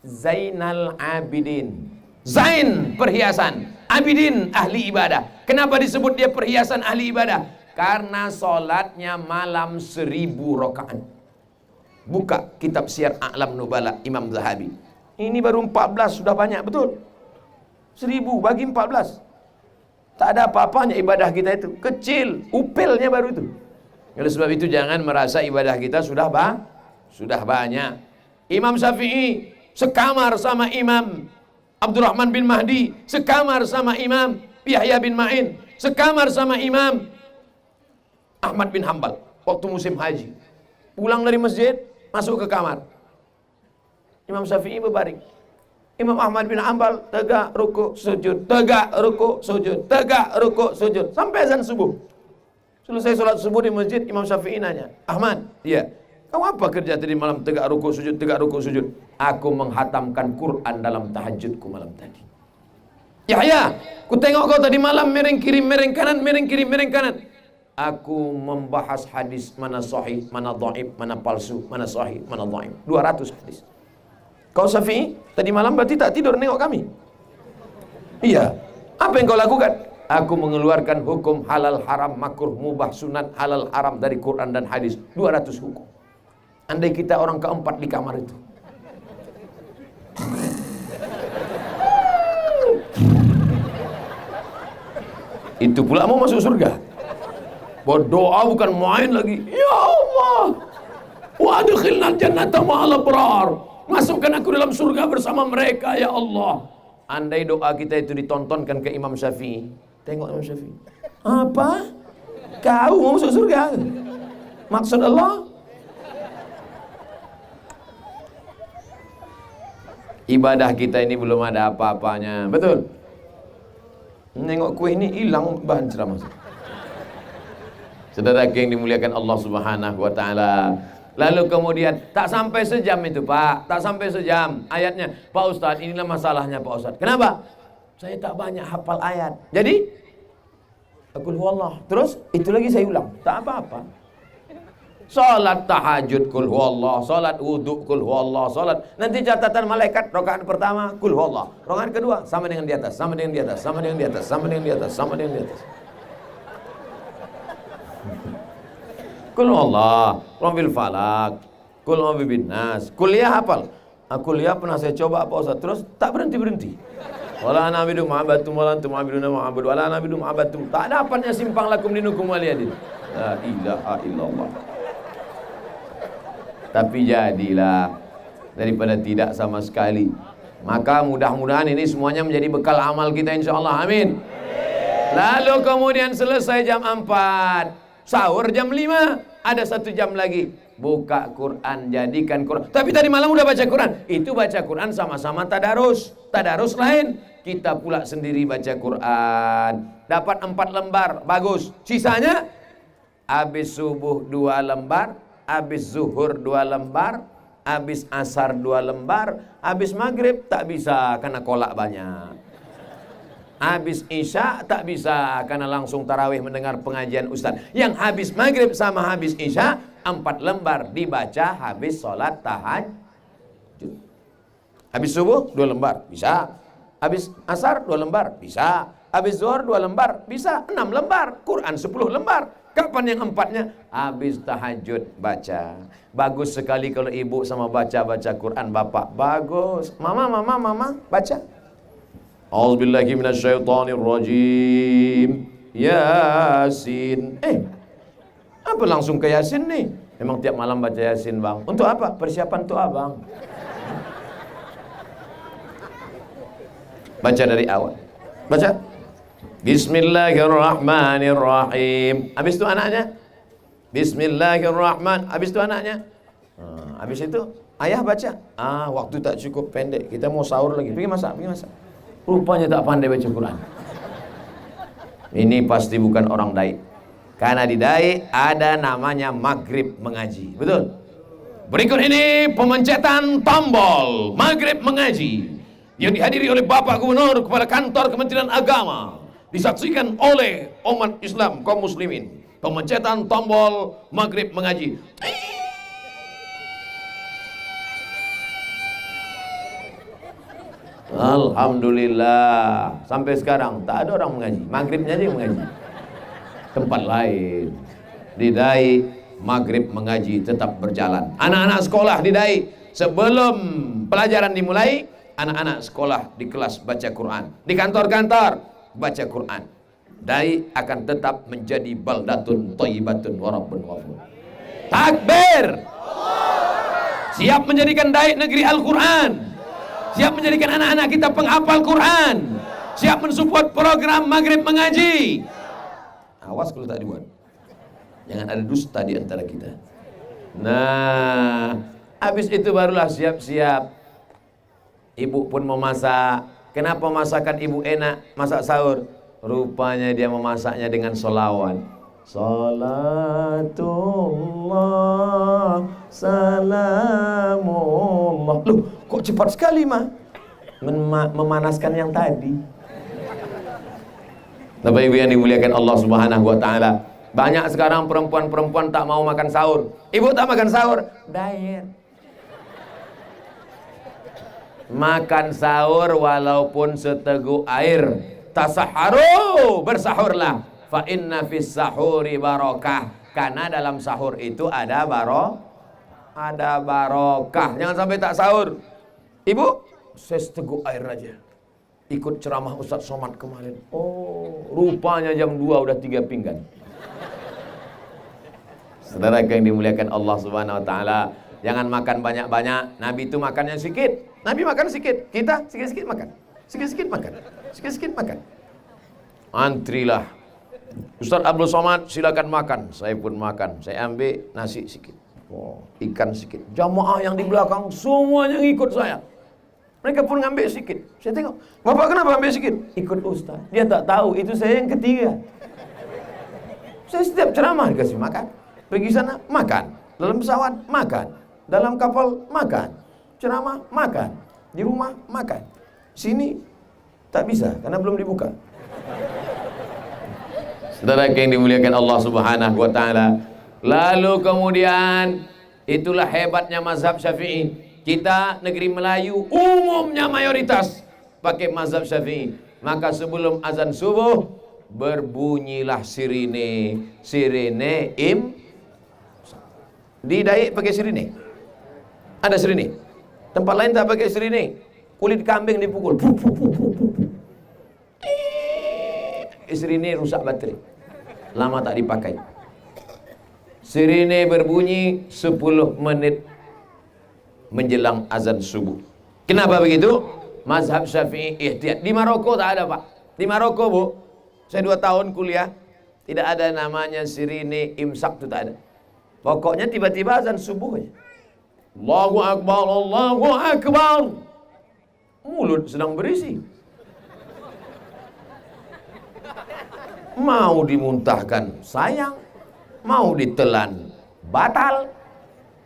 Zainal Abidin. Zain perhiasan, Abidin ahli ibadah. Kenapa disebut dia perhiasan ahli ibadah? Karena sholatnya malam 1000 rakaat. Buka kitab Syiar A'lam Nubala Imam Zahabi. Ini baru 14 sudah banyak betul. 1000 bagi 14. Tak ada apa-apanya ibadah kita itu. Kecil, upelnya baru itu. Oleh sebab itu jangan merasa ibadah kita sudah banyak. Imam Syafi'i sekamar sama Imam Abdurrahman bin Mahdi, sekamar sama Imam Yahya bin Ma'in, sekamar sama Imam Ahmad bin Hanbal waktu musim haji. Pulang dari masjid, masuk ke kamar. Imam Syafi'i berbaring. Imam Ahmad bin Hanbal tegak rukuk sujud, tegak rukuk sujud, tegak rukuk sujud sampai azan subuh. Selesai sholat subuh di masjid, Imam Syafi'i nanya, "Ahmad, iya, kau apa kerja tadi malam tegak rukuk sujud, tegak rukuk sujud?" "Aku menghatamkan Quran dalam tahajudku malam tadi." "Yahya, ku tengok kau tadi malam miring kiri, miring kanan, miring kiri, miring kanan." "Aku membahas hadis mana sahih, mana dhaif, mana palsu, mana sahih, mana dhaif. 200 hadis." "Kau Syafi'i, tadi malam berarti tak tidur nengok kami?" "Iya." "Apa yang kau lakukan?" "Aku mengeluarkan hukum halal, haram, makruh, mubah, sunat, halal, haram dari Quran dan hadis. 200 hukum." Andai kita orang keempat di kamar itu. Itu pula mau masuk surga. Berdoa bukan main lagi. "Ya Allah, wa adkhilna jannata ma'al abrar." Masukkan aku dalam surga bersama mereka ya Allah. Andai doa kita itu ditontonkan ke Imam Syafi'i. Tengok Imam Syafi'i. "Apa? Kau mau masuk surga? Maksud Allah?" Ibadah kita ini belum ada apa-apanya. Betul? Nengok kue ini hilang bahan ceramah. Saudara yang dimuliakan Allah Subhanahu wa taala. Lalu kemudian tak sampai sejam itu Pak, tak sampai sejam ayatnya. "Pak Ustadz, inilah masalahnya Pak Ustadz." "Kenapa?" "Saya tak banyak hafal ayat." "Jadi?" "Qul huwallah." "Terus itu lagi saya ulang." "Tak apa-apa." Salat tahajud kul huwallah, salat wudu kul huwallah, salat. Nanti catatan malaikat rakaat pertama kul huwallah, rakaat kedua sama dengan di atas, sama dengan di atas, sama dengan di atas, sama dengan di atas, sama dengan di atas. Kul huwallah, rabbil falak, kul a'udzu birabbin nas. Kuliah hafal. Kuliah pernah saya coba Pak Ustaz, terus tak berhenti-berhenti. Wala na'budu ma'abatum wala antum ma'abuduna ma'abudu wala na'budu ma'abatum. Tak ada apanya simpang lakum dinukum waliyadin. La ilaha illallah. Tapi jadilah daripada tidak sama sekali. Maka mudah-mudahan ini semuanya menjadi bekal amal kita insyaallah. Amin. Lalu kemudian selesai jam 4, sahur jam 5, ada 1 jam lagi. Buka Quran, jadikan Quran. Tapi tadi malam udah baca Quran. Itu baca Quran sama-sama tadarus. Tadarus lain. Kita pula sendiri baca Quran. Dapat 4 lembar, bagus. Sisanya habis subuh 2 lembar, habis zuhur 2 lembar, habis asar 2 lembar, habis maghrib tak bisa karena kolak banyak. Habis isya tak bisa karena langsung tarawih mendengar pengajian ustaz. Yang habis maghrib sama habis isya 4 lembar dibaca habis sholat tahajud. Habis subuh 2 lembar bisa. Habis asar 2 lembar bisa. Habis zuhur 2 lembar bisa. 6 lembar. Quran 10 lembar. Kapan yang 4-nya? Habis tahajud baca. Bagus sekali kalau ibu sama baca Quran, bapak bagus. Mama baca. A'udzubillahi minasyaitonirrajim. Yasin. Apa langsung ke Yasin nih? Memang tiap malam baca Yasin, Bang. Untuk apa? Persiapan untuk abang. Baca dari awal. Baca. Bismillahirrahmanirrahim. Habis itu anaknya. Bismillahirrahmanirrahim. Habis itu anaknya. Habis itu ayah baca. Waktu tak cukup, pendek. Kita mau sahur lagi. Pergi masak. Rupanya tak pandai baca Quran. Ini pasti bukan orang daik. Karena di daik ada namanya maghrib mengaji. Betul? Berikut ini pemencetan tombol maghrib mengaji yang dihadiri oleh Bapak Gubernur kepala Kantor Kementerian Agama, disaksikan oleh umat Islam kaum muslimin. Pemencetan tombol maghrib mengaji. Alhamdulillah, sampai sekarang tak ada orang mengaji. Maghribnya aja yang mengaji. Tempat lain di Dai maghrib mengaji tetap berjalan. Anak-anak sekolah di Dai sebelum pelajaran dimulai, anak-anak sekolah di kelas baca Quran. Di kantor-kantor baca Quran. Dai akan tetap menjadi baldatun thayyibatun wa rabbun ghafur. Takbir. Siap menjadikan Dai negeri Al-Quran. Siap menjadikan anak-anak kita penghafal Quran. Siap mensupport program maghrib mengaji. Awas kalau tak dibuat. Jangan ada dusta di antara kita. Nah, habis itu barulah siap-siap. Ibu pun memasak. Kenapa masakan ibu enak? Masak sahur. Rupanya dia memasaknya dengan sholawat. Salatullah salamullah. Loh, kok cepat sekali mah memanaskan yang tadi. Bapak Ibu yang dimuliakan Allah Subhanahu wa taala, banyak sekarang perempuan-perempuan tak mau makan sahur. Ibu tak makan sahur, diet. Makan sahur walaupun seteguk air. Tasaharu, bersahurlah. Fa inna fis sahuri barakah. Karena dalam sahur itu ada barokah. Jangan sampai tak sahur. Ibu, saya seteguk air aja. Ikut ceramah Ustaz Somad kemarin. Oh, rupanya jam 2 udah 3 pinggan. Saudara yang dimuliakan Allah Subhanahu wa taala, jangan makan banyak-banyak. Nabi itu makannya sedikit. Nabi makan sedikit. Kita sikit-sikit makan. Sikit-sikit makan. Sikit-sikit makan. Antrilah. Ustaz Abdul Somad silakan makan. Saya pun makan. Saya ambil nasi sedikit. Oh, ikan sedikit. Jamaah yang di belakang semuanya ngikut saya. Mereka pun ngambil sedikit. Saya tengok, Bapak kenapa ambil sedikit? Ikut Ustaz. Dia tak tahu itu saya yang ketiga. Saya setiap ceramah dikasih makan. Pergi sana makan. Dalam pesawat makan. Dalam kapal makan. Ceramah makan. Di rumah makan. Sini tak bisa karena belum dibuka. Saudara yang dimuliakan Allah Subhanahu wa taala, Lalu kemudian itulah hebatnya mazhab Syafi'i. Kita negeri Melayu umumnya mayoritas pakai mazhab Syafi'i. Maka sebelum azan subuh berbunyilah sirine di Daik pakai sirine. Ada sirine. Tempat lain tak pakai sirine. Kulit kambing dipukul. Sirine rusak baterai. Lama tak dipakai. Sirine berbunyi 10 menit menjelang azan subuh. Kenapa begitu? Mazhab Syafi'i ihtiyat. Di Maroko tak ada, Pak. Di Maroko, Bu, saya 2 tahun kuliah, tidak ada namanya sirine imsak, itu tak ada. Pokoknya tiba-tiba azan subuh aja. Allahu Akbar, Allahu Akbar. Mulut sedang berisi. Mau dimuntahkan sayang, mau ditelan batal.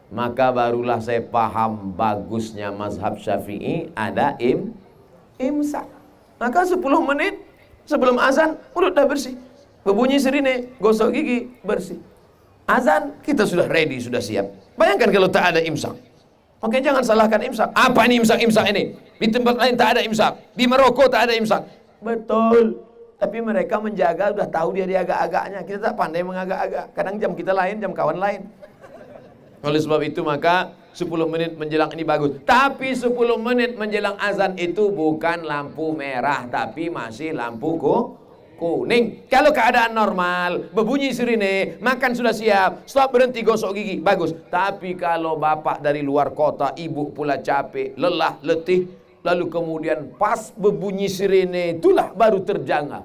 Maka barulah saya paham bagusnya mazhab Syafi'i ada imsak. Maka 10 menit sebelum azan mulut dah bersih. Berbunyi sirine, gosok gigi, bersih. Azan kita sudah ready, sudah siap. Bayangkan kalau tak ada imsak. Oke, jangan salahkan imsak. Apa ini imsak ini? Di tempat lain tak ada imsak. Di Maroko tak ada imsak. Betul. Tapi mereka menjaga, udah tahu dia agak-agaknya. Kita tak pandai mengagak-agak. Kadang jam kita lain, jam kawan lain. Oleh sebab itu maka 10 menit menjelang ini bagus. Tapi 10 menit menjelang azan itu bukan lampu merah, tapi masih lampu kuning. Kalau keadaan normal, berbunyi sirine, makan sudah siap, stop, berhenti, gosok gigi, bagus. Tapi kalau bapak dari luar kota, ibu pula capek, lelah, letih, lalu kemudian pas berbunyi sirine, itulah baru terjangah.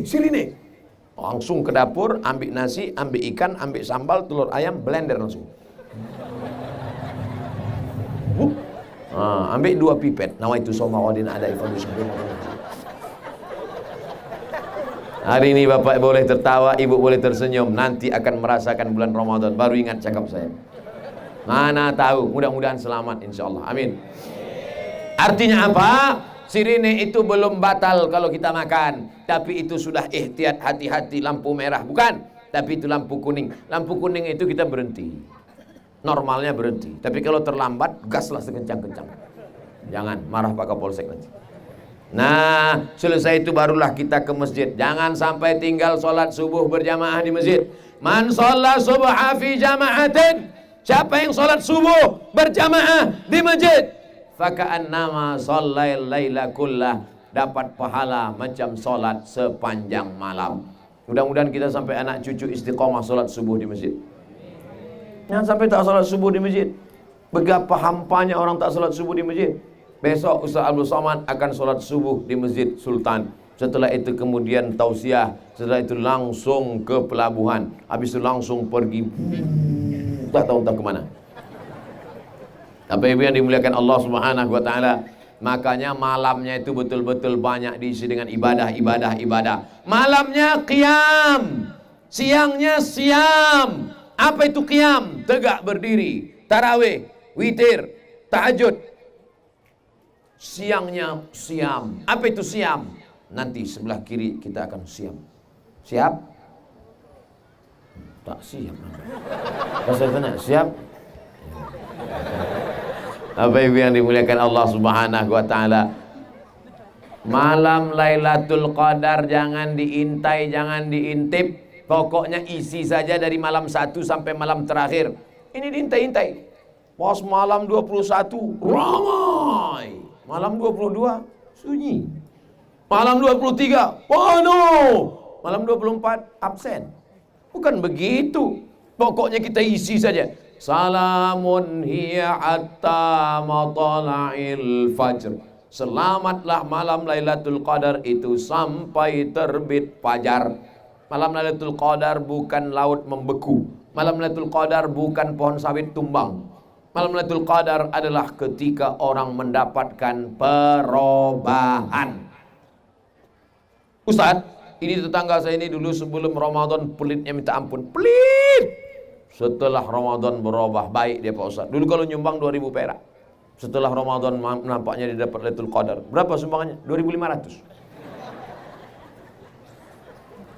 Sirine. Langsung ke dapur, ambil nasi, ambil ikan, ambil sambal, telur ayam, blender langsung. Ambil 2 pipet. Nawaitu somawadin ada ifadus. Hari ini bapak boleh tertawa, ibu boleh tersenyum. Nanti akan merasakan bulan Ramadan. Baru ingat cakap saya. Mana tahu, mudah-mudahan selamat insyaallah. Amin. Artinya apa? Sirine itu belum batal kalau kita makan, tapi itu sudah ihtiyat, hati-hati, lampu merah bukan, tapi itu lampu kuning. Lampu kuning itu kita berhenti, normalnya berhenti. Tapi kalau terlambat, gaslah sekencang-kencang. Jangan marah Pak Kapolsek nanti. Nah, selesai itu barulah kita ke masjid. Jangan sampai tinggal sholat subuh berjamaah di masjid. Man sholat subuh fi jama'atin, siapa yang sholat subuh berjamaah di masjid, faka'annama shallail laila kullah, dapat pahala macam solat sepanjang malam. Mudah-mudahan kita sampai anak cucu istiqomah solat subuh di masjid. Jangan sampai tak solat subuh di masjid. Betapa hampanya orang tak solat subuh di masjid. Besok Ustaz Abdul Somad akan solat subuh di Masjid Sultan. Setelah itu kemudian tausiah. Setelah itu langsung ke pelabuhan. Habis itu langsung pergi, tak tahu entah kemana. Bapak Ibu yang dimuliakan Allah Subhanahu wa taala, makanya malamnya itu betul-betul banyak diisi dengan ibadah. Malamnya qiyam, siangnya siam. Apa itu qiyam? Tegak berdiri, tarawih, witir, tahajud. Siangnya siam. Apa itu siam? Nanti sebelah kiri kita akan siam. Siap? Tak siap. Pas saya tanya, siap? Apa ibu yang dimuliakan Allah Subhanahu wa taala, malam Lailatul Qadar jangan diintai, jangan diintip. Pokoknya isi saja dari malam 1 sampai malam terakhir. Ini diintai-intai. Pas malam 21 ramai. Malam 22 sunyi. Malam 23 penuh. Malam 24 absen. Bukan begitu. Pokoknya kita isi saja. Salamun hiya hatta matla'il fajr. Selamatlah malam Lailatul Qadar itu sampai terbit fajar. Malam Lailatul Qadar bukan laut membeku. Malam Lailatul Qadar bukan pohon sawit tumbang. Malam Lailatul Qadar adalah ketika orang mendapatkan perubahan. Ustaz, ini tetangga saya ini dulu sebelum Ramadan pelitnya minta ampun. Pelit. Setelah Ramadan berubah baik dia Pak Ustaz. Dulu kalau nyumbang 2000 perak. Setelah Ramadan nampaknya dia dapat Lailatul Qadar. Berapa sumbangannya? 2500.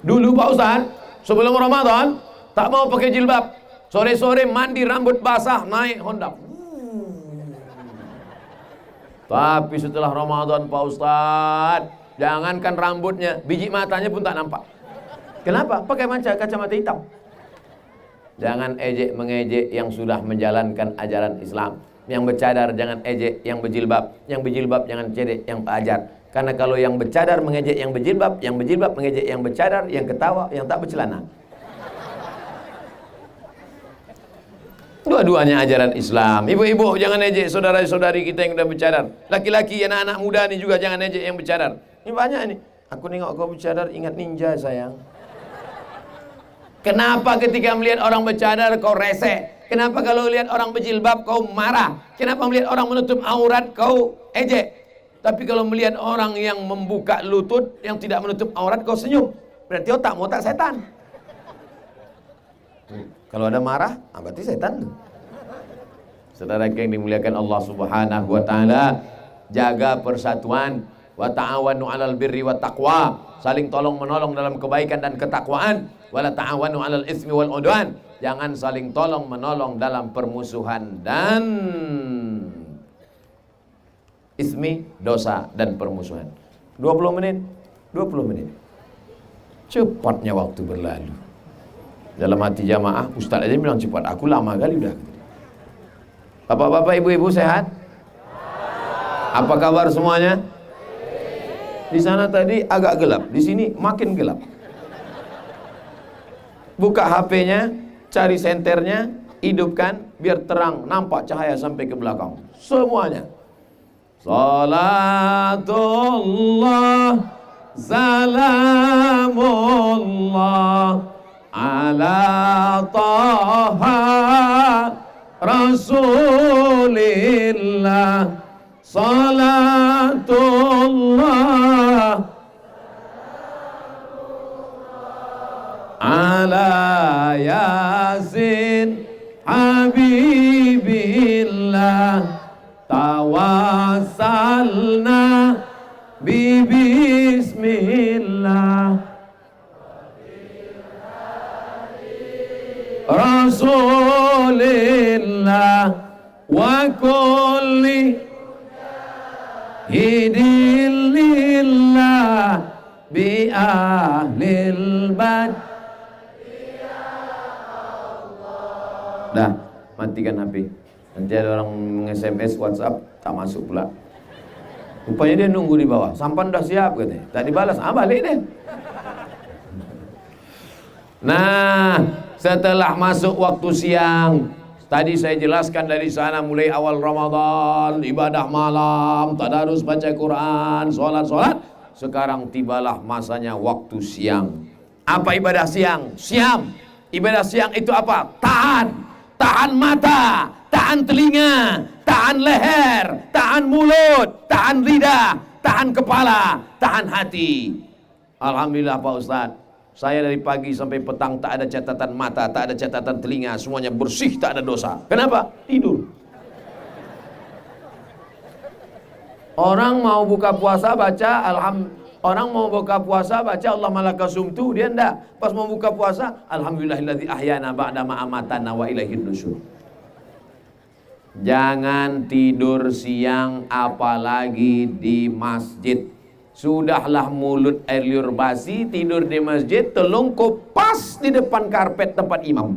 Dulu Pak Ustaz sebelum Ramadan tak mau pakai jilbab. Sore-sore mandi rambut basah naik Honda. Tapi setelah Ramadan Pak Ustadz, jangankan rambutnya, biji matanya pun tak nampak. Kenapa? Pakai kacamata hitam. Jangan ejek mengejek yang sudah menjalankan ajaran Islam. Yang bercadar jangan ejek yang berjilbab. Yang berjilbab jangan cedek yang ajar. Karena kalau yang bercadar mengejek yang berjilbab mengejek yang bercadar, yang ketawa yang tak bercelana. Dua-duanya ajaran Islam. Ibu-ibu jangan ejek saudara-saudari kita yang sudah bercadar. Laki-laki, anak-anak muda ni juga jangan ejek yang bercadar. Ini banyak ni. Aku nengok kau bercadar ingat ninja sayang. Kenapa ketika melihat orang bercadar kau resek? Kenapa kalau lihat orang berjilbab kau marah? Kenapa melihat orang menutup aurat kau ejek? Tapi kalau melihat orang yang membuka lutut yang tidak menutup aurat kau senyum. Berarti otakmu otak setan. Kalau ada marah, berarti setan. Saudara yang dimuliakan Allah Subhanahu wa taala, jaga persatuan, wa ta'awanu 'alal birri wat taqwa, saling tolong menolong dalam kebaikan dan ketakwaan, wala ta'awanu 'alal itsmi wal 'udwan, jangan saling tolong menolong dalam permusuhan dan ismi, dosa dan permusuhan. 20 menit. Cepatnya waktu berlalu. Dalam hati jamaah, ustaz aja bilang cepat, aku lama kali udah. Bapak-bapak, ibu-ibu sehat? Apa kabar semuanya? Di sana tadi agak gelap, di sini makin gelap. Buka HP-nya, cari senternya, hidupkan biar terang, nampak cahaya sampai ke belakang. Semuanya. Salatullah, salamullah ala taha rasulillah, salatullah ala yasin habibillah, tawassalna bismillah rasulillah wa kulli hidilillah bi ahlil bad. Dah, matikan HP. Nanti ada orang nge-SMS WhatsApp tak masuk pula. Rupanya dia nunggu di bawah. Sampan dah siap katanya. Tak dibalas, balik deh. Nah, setelah masuk waktu siang, tadi saya jelaskan dari sana mulai awal Ramadan, ibadah malam, tadarus baca Quran, sholat. Sekarang tibalah masanya waktu siang. Apa ibadah siang? Siam. Ibadah siang itu apa? Tahan mata, tahan telinga, tahan leher, tahan mulut, tahan lidah, tahan kepala, tahan hati. Alhamdulillah Pak Ustadz, saya dari pagi sampai petang tak ada catatan mata, tak ada catatan telinga, semuanya bersih, tak ada dosa. Kenapa? Tidur. Orang mau buka puasa baca orang mau buka puasa baca Allah malaka sumtu, dia enggak. Pas mau buka puasa, alhamdulillahilladzi ahyana ba'da ma amatana wa ilaihin nusyur. Jangan tidur siang apalagi di masjid. Sudahlah mulut air liur basi, tidur di masjid, telungkup pas di depan karpet tempat imam.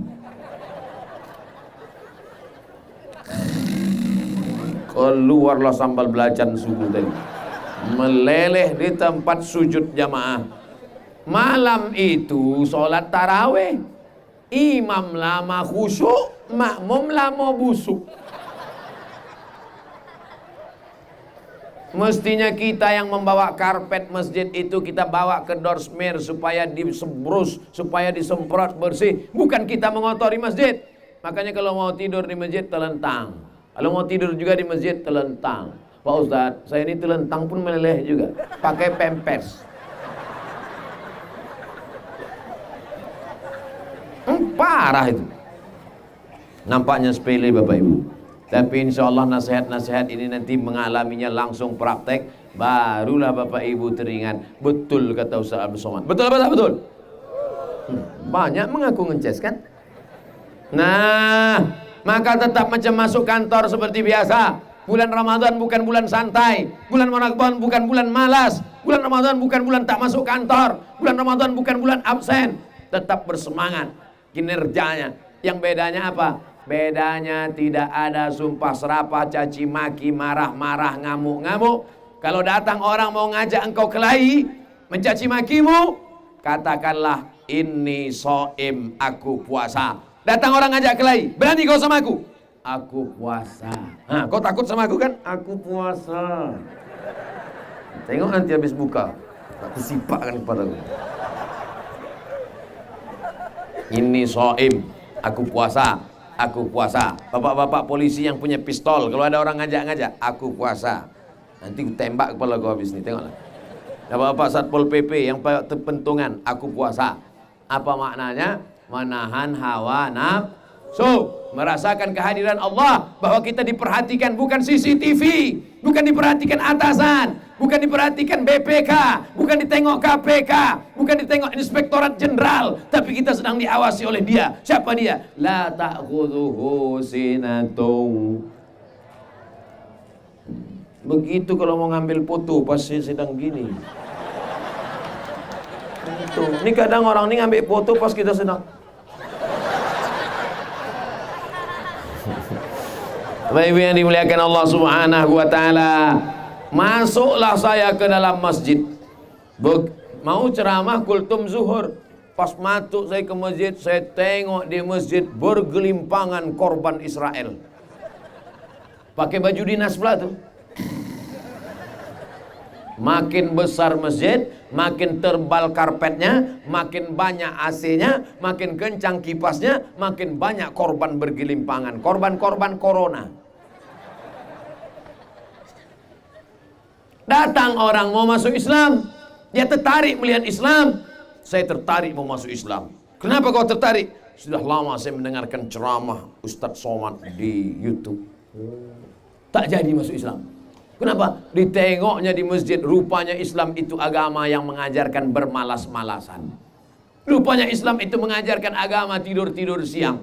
Keluarlah sambal belacan subuh tadi, meleleh di tempat sujud jamaah. Malam itu sholat taraweh, imam lama khusyuk, makmum lama busuk. Mestinya kita yang membawa karpet masjid itu kita bawa ke dorsmer supaya disebrus, supaya disemprot bersih. Bukan kita mengotori masjid. Makanya kalau mau tidur di masjid telentang. Kalau mau tidur juga di masjid telentang. Pak Ustadz, saya ini telentang pun meleleh juga. Pakai pempes. Parah itu. Nampaknya sepele Bapak Ibu. Tapi insya Allah nasihat-nasihat ini nanti mengalaminya langsung praktek, barulah Bapak Ibu teringat. Betul kata Ustaz Abdul Somad. Betul apa tak betul? Banyak mengaku ngeces kan? Nah, maka tetap macam masuk kantor seperti biasa. Bulan Ramadan bukan bulan santai. Bulan Ramadan bukan bulan malas. Bulan Ramadan bukan bulan tak masuk kantor. Bulan Ramadan bukan bulan absen. Tetap bersemangat kinerjanya. Yang bedanya apa? Bedanya tidak ada sumpah serapah, caci maki, marah-marah, ngamuk-ngamuk. Kalau datang orang mau ngajak engkau kelahi, mencaci makimu, katakanlah ini soim, aku puasa. Datang orang ngajak kelahi, berani kau sama aku? Aku puasa. Nah, kau takut sama aku kan? Aku puasa. Tengok nanti habis buka, aku sipakkan kepadaku. Ini soim, aku puasa. Aku puasa. Bapak-bapak polisi yang punya pistol, kalau ada orang ngajak-ngajak, aku puasa. Nanti tembak kepala kau habis nih, tengoklah. Bapak-bapak Satpol PP yang terpentungan, aku puasa. Apa maknanya? Menahan hawa nafsu, merasakan kehadiran Allah, bahwa kita diperhatikan, bukan CCTV, bukan diperhatikan atasan, bukan diperhatikan BPK, bukan ditengok KPK, bukan ditengok Inspektorat Jenderal, tapi kita sedang diawasi oleh Dia. Siapa Dia? La ta'khudhuhu sinatun. Begitu kalau mau ngambil foto pasti sedang gini. Itu. Ini kadang orang ini ngambil foto pas kita sedang. Bapak-ibu yang dimuliakan Allah Subhanahu wa taala, masuklah saya ke dalam masjid. Mau ceramah kultum zuhur. Pas masuk saya ke masjid, saya tengok di masjid bergelimpangan korban Israel. Pakai baju dinas pula tuh. Makin besar masjid, makin tebal karpetnya, makin banyak AC-nya, makin kencang kipasnya, makin banyak korban bergelimpangan. Korban-korban corona. Datang orang mau masuk Islam, dia tertarik melihat Islam. Saya tertarik mau masuk Islam. Kenapa kau tertarik? Sudah lama saya mendengarkan ceramah Ustadz Somad di YouTube. Tak jadi masuk Islam. Kenapa? Ditengoknya di masjid, rupanya Islam itu agama yang mengajarkan bermalas-malasan. Rupanya Islam itu mengajarkan agama tidur-tidur siang.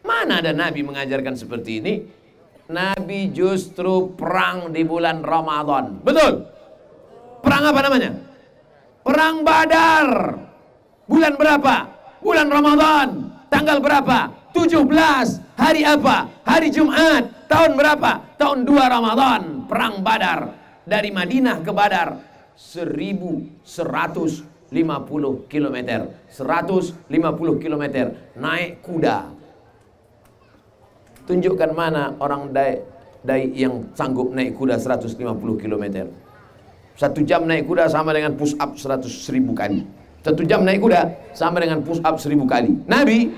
Mana ada Nabi mengajarkan seperti ini? Nabi justru perang di bulan Ramadan. Betul? Perang apa namanya? Perang Badar. Bulan berapa? Bulan Ramadan. Tanggal berapa? 17. Hari apa? Hari Jumat. Tahun berapa? Tahun 2 Ramadan. Perang Badar. Dari Madinah ke Badar 1150 km. 150 km naik kuda. Tunjukkan mana orang dai yang sanggup naik kuda 150 km. 1 jam naik kuda sama dengan push up 100.000 kali. 1 jam naik kuda sama dengan push up 1000 kali. Nabi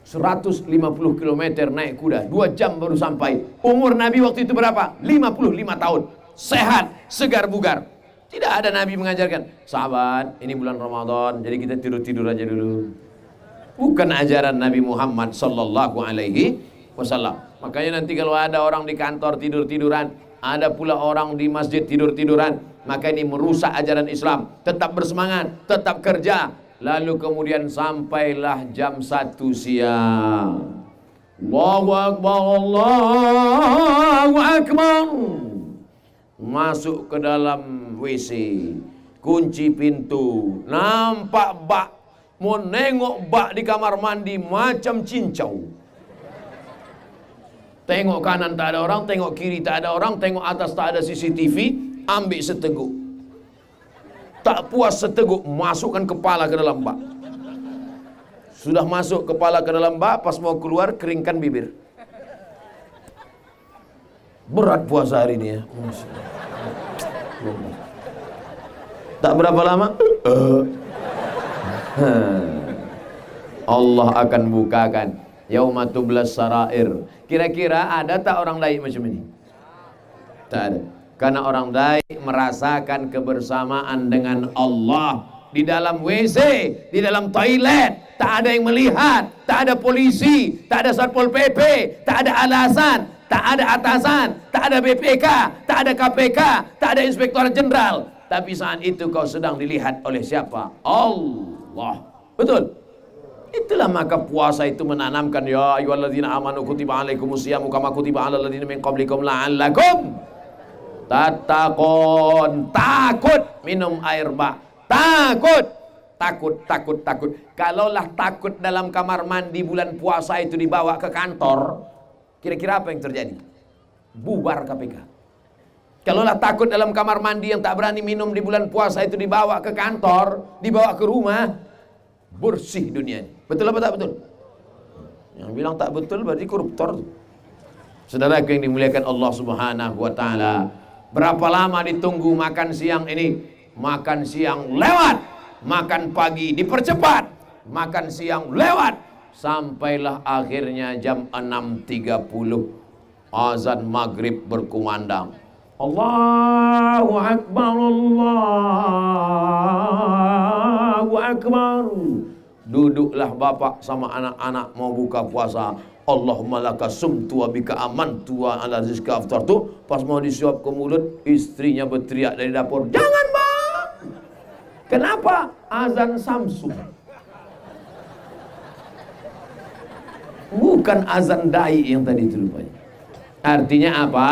150 km naik kuda, 2 jam baru sampai. Umur Nabi waktu itu berapa? 55 tahun. Sehat, segar bugar. Tidak ada Nabi mengajarkan, sahabat, ini bulan Ramadan, jadi kita tidur-tidur aja dulu. Bukan ajaran Nabi Muhammad sallallahu alaihi wasallam. Makanya nanti kalau ada orang di kantor tidur-tiduran, ada pula orang di masjid tidur-tiduran, maka ini merusak ajaran Islam. Tetap bersemangat, tetap kerja. Lalu kemudian sampailah jam 1 siang. Allahu Akbar, Allahu Akbar. Masuk ke dalam WC, kunci pintu, nampak bak, mau nengok bak di kamar mandi macam cincau. Tengok kanan tak ada orang, tengok kiri tak ada orang, tengok atas tak ada CCTV, ambil seteguk. Tak puas seteguk, masukkan kepala ke dalam bak. Sudah masuk kepala ke dalam bak, pas mau keluar keringkan bibir. Berat puasa hari ini ya. Tak berapa lama Allah akan bukakan yauma tublas sarair. Kira-kira ada tak orang lain macam ini? Tak ada. Karena orang dai merasakan kebersamaan dengan Allah di dalam WC, di dalam toilet, tak ada yang melihat, tak ada polisi, tak ada Satpol PP, tak ada alasan, tak ada atasan, tak ada BPK, tak ada KPK, tak ada Inspektorat Jenderal. Tapi saat itu kau sedang dilihat oleh siapa? Allah. Betul? Itulah maka puasa itu menanamkan, ya ayyuhalladzina amanu kutiba alaikumusyamu kama kutiba alal ladzina min qablikum la'allakum tattaqun. Takut minum air bah. Takut. Kalaulah takut dalam kamar mandi bulan puasa itu dibawa ke kantor, kira-kira apa yang terjadi? Bubar KPK. Kalaulah takut dalam kamar mandi yang tak berani minum di bulan puasa itu dibawa ke kantor, dibawa ke rumah, bersih dunia ini. Betul apa tak betul? Yang bilang tak betul berarti koruptor. Saudara yang dimuliakan Allah Subhanahu wa taala, berapa lama ditunggu makan siang ini? Makan siang lewat, makan pagi dipercepat, makan siang lewat, sampailah akhirnya jam 6.30 azan maghrib berkumandang. Allahu Akbar, Allahu Akbar. Duduklah bapak sama anak-anak mau buka puasa. Allahumma laka sumtu wa bika amantu wa ala rizqika aftartu. Pas mau disuap ke mulut, istrinya berteriak dari dapur, "Jangan, Bang!" Kenapa? Azan Samsung. Bukan azan dai yang tadi itu rupanya. Artinya apa?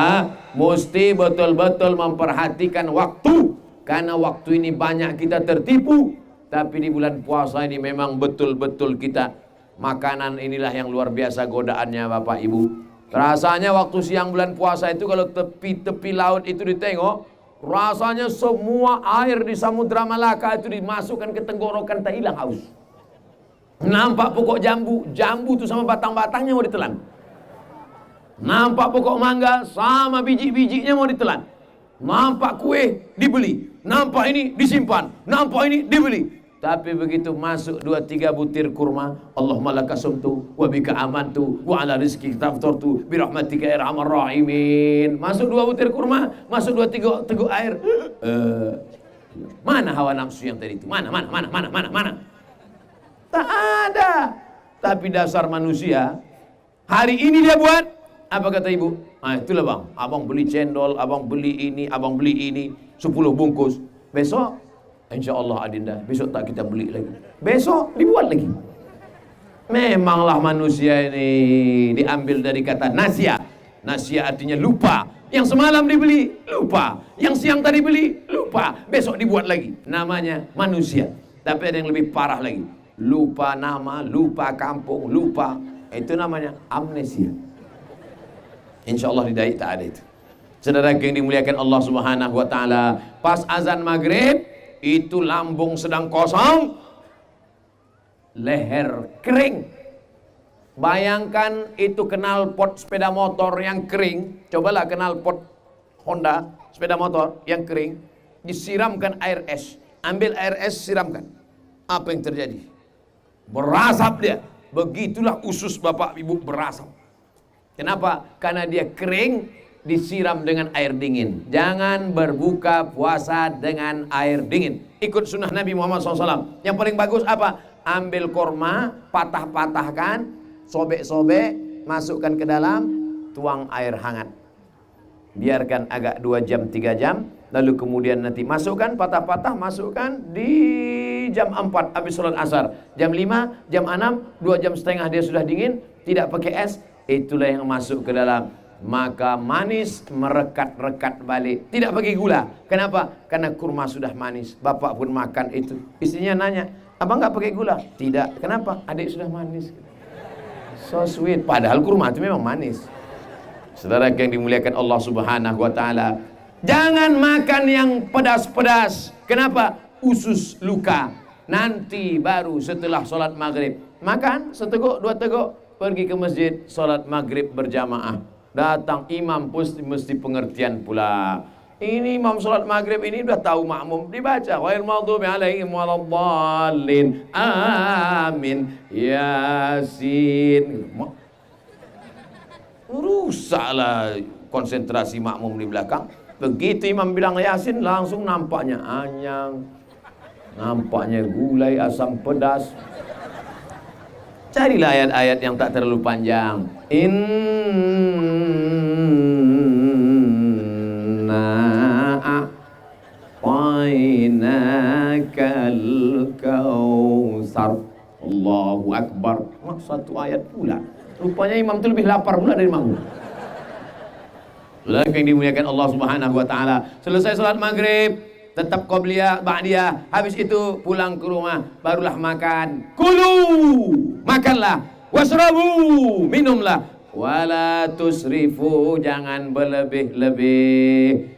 Mesti betul-betul memperhatikan waktu. Karena waktu ini banyak kita tertipu. Tapi di bulan puasa ini memang betul-betul kita, makanan inilah yang luar biasa godaannya Bapak Ibu. Rasanya waktu siang bulan puasa itu kalau tepi-tepi laut itu ditengok, rasanya semua air di Samudra Malaka itu dimasukkan ke tenggorokan, tak hilang haus. Nampak pokok jambu itu sama batang-batangnya mau ditelan. Nampak pokok mangga sama biji-bijinya mau ditelan. Nampak kue dibeli, nampak ini disimpan, nampak ini dibeli. Tapi begitu masuk 2-3 butir kurma, Allahumma laka sumtu wa bika amantu wa ala rizqika taftartu bi rahmatika ya arhamar rahimin. Masuk 2 butir kurma, masuk 2 teguk air. Mana hawa nafsu yang tadi itu? Mana? Tak ada. Tapi dasar manusia, hari ini dia buat, apa kata ibu? Itulah bang, abang beli cendol, abang beli ini, abang beli ini, 10 bungkus. Besok insya Allah Adinda, besok tak kita beli lagi. Besok dibuat lagi. Memanglah manusia ini diambil dari kata nasia. Nasia artinya lupa. Yang semalam dibeli, lupa. Yang siang tadi beli, lupa. Besok dibuat lagi. Namanya manusia. Tapi ada yang lebih parah lagi. Lupa nama, lupa kampung, lupa. Itu namanya amnesia. Insya Allah di Dai tak ada itu. Saudara yang dimuliakan Allah Subhanahu wa taala, pas azan maghrib itu lambung sedang kosong, leher kering. Bayangkan itu knalpot sepeda motor yang kering. Cobalah knalpot Honda sepeda motor yang kering, disiramkan air es. Ambil air es, siramkan. Apa yang terjadi? Berasap dia. Begitulah usus bapak ibu berasap. Kenapa? Karena dia kering, disiram dengan air dingin. Jangan berbuka puasa dengan air dingin. Ikut sunnah Nabi Muhammad SAW. Yang paling bagus apa? Ambil korma, patah-patahkan, sobek-sobek, masukkan ke dalam, tuang air hangat. Biarkan agak 2 jam, 3 jam. Lalu kemudian nanti masukkan, patah-patah, masukkan di jam 4 habis sholat asar. Jam 5, jam 6, 2 jam setengah dia sudah dingin. Tidak pakai es. Itulah yang masuk ke dalam. Maka manis merekat-rekat balik. Tidak pakai gula. Kenapa? Karena kurma sudah manis. Bapak pun makan itu. Istrinya nanya, abang nggak pakai gula? Tidak. Kenapa? Adik sudah manis. So sweet. Padahal kurma itu memang manis. Saudara yang dimuliakan Allah Subhanahu wa taala, jangan makan yang pedas-pedas. Kenapa? Usus luka. Nanti baru setelah sholat maghrib. Makan seteguk, 2 teguk, pergi ke masjid, sholat maghrib berjamaah. Datang imam mesti pengertian pula. Ini imam sholat maghrib ini udah tahu makmum, dibaca ghairil maghdubi alaihim waladdallin, amin, yasin. Rusaklah konsentrasi makmum di belakang. Begitu imam bilang yasin, langsung nampaknya anyang, nampaknya gulai, asam pedas. Carilah ayat-ayat yang tak terlalu panjang. Inna a'tainakal kautsar. Allahu akbar. satu ayat pula. Rupanya imam itu lebih lapar pula dari makmum. Saudara yang dimuliakan Allah Subhanahu wa taala. Selesai salat maghrib, tetap qabliyah, ba'diyah. Habis itu pulang ke rumah, barulah makan. Kulu, makanlah. Wasrabu, minumlah. Wala tusrifu, jangan berlebih-lebih.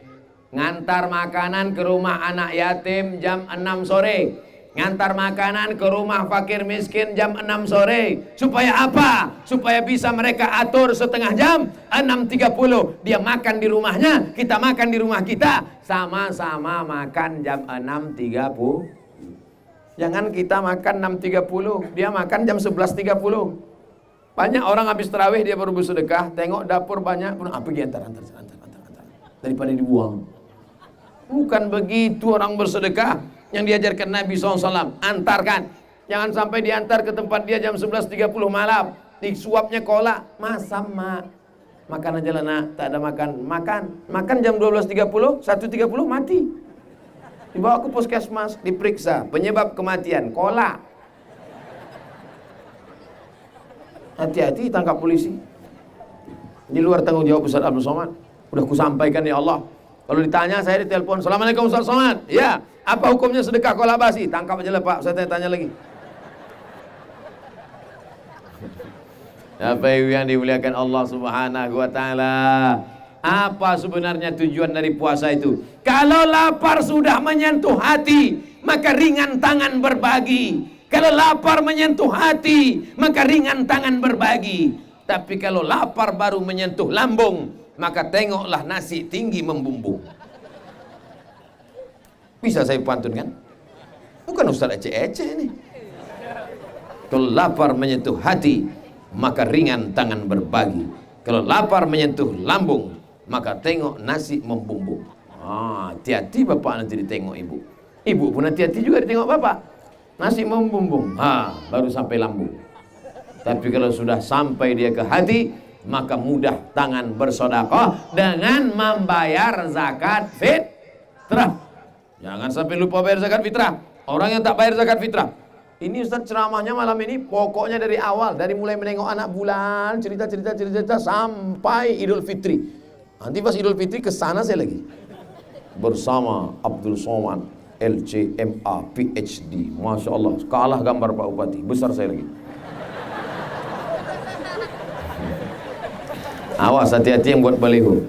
Ngantar makanan ke rumah anak yatim jam 6 sore. Ngantar makanan ke rumah fakir miskin jam 6 sore. Supaya apa? Supaya bisa mereka atur setengah jam, 6.30 dia makan di rumahnya, kita makan di rumah kita, sama-sama makan jam 6.30. Jangan kita makan 6.30, dia makan jam 11.30. Banyak orang habis tarawih dia baru bersedekah, tengok dapur banyak, pergi antar. Daripada dibuang. Bukan begitu orang bersedekah. Yang diajarkan Nabi SAW, antarkan. Jangan sampai diantar ke tempat dia jam 11.30 malam, disuapnya kola. Masa makan aja lah nak, tak ada makan. Makan jam 12.30, 1.30 mati. Dibawa ke puskesmas, diperiksa, penyebab kematian, kola. Hati-hati tangkap polisi. Di luar tanggung jawab Ustaz Abdul Somad. Udah kusampaikan ya Allah. Kalau ditanya saya ditelepon, Assalamualaikum Ustaz Somad. Ya, apa hukumnya sedekah kola basi? Tangkap aja lah Pak, saya tanya lagi. Apa yang dimuliakan Allah Subhanahu wa taala? Apa sebenarnya tujuan dari puasa itu? Kalau lapar sudah menyentuh hati, maka ringan tangan berbagi. Kalau lapar menyentuh hati, maka ringan tangan berbagi. Tapi kalau lapar baru menyentuh lambung, maka tengoklah nasi tinggi membumbung. Bisa saya pantun kan? Bukan Ustaz ece-ece ini. Kalau lapar menyentuh hati, maka ringan tangan berbagi. Kalau lapar menyentuh lambung, maka tengok nasi membumbung. Hati-hati bapak nanti ditengok ibu. Ibu pun hati-hati juga ditengok bapak. Nasi membumbung, baru sampai lambung. Tapi kalau sudah sampai dia ke hati, maka mudah tangan bersedekah dengan membayar zakat fitrah. Jangan sampai lupa bayar zakat fitrah. Orang yang tak bayar zakat fitrah. Ini Ustaz ceramahnya malam ini pokoknya dari awal, dari mulai menengok anak bulan, cerita sampai Idul Fitri. Nanti pas Idul Fitri ke sana saya lagi. Bersama Abdul Somad, LCMA, PhD. Masya Allah, kalah gambar Pak Bupati. Besar saya lagi. Awas, hati-hati yang buat baliho.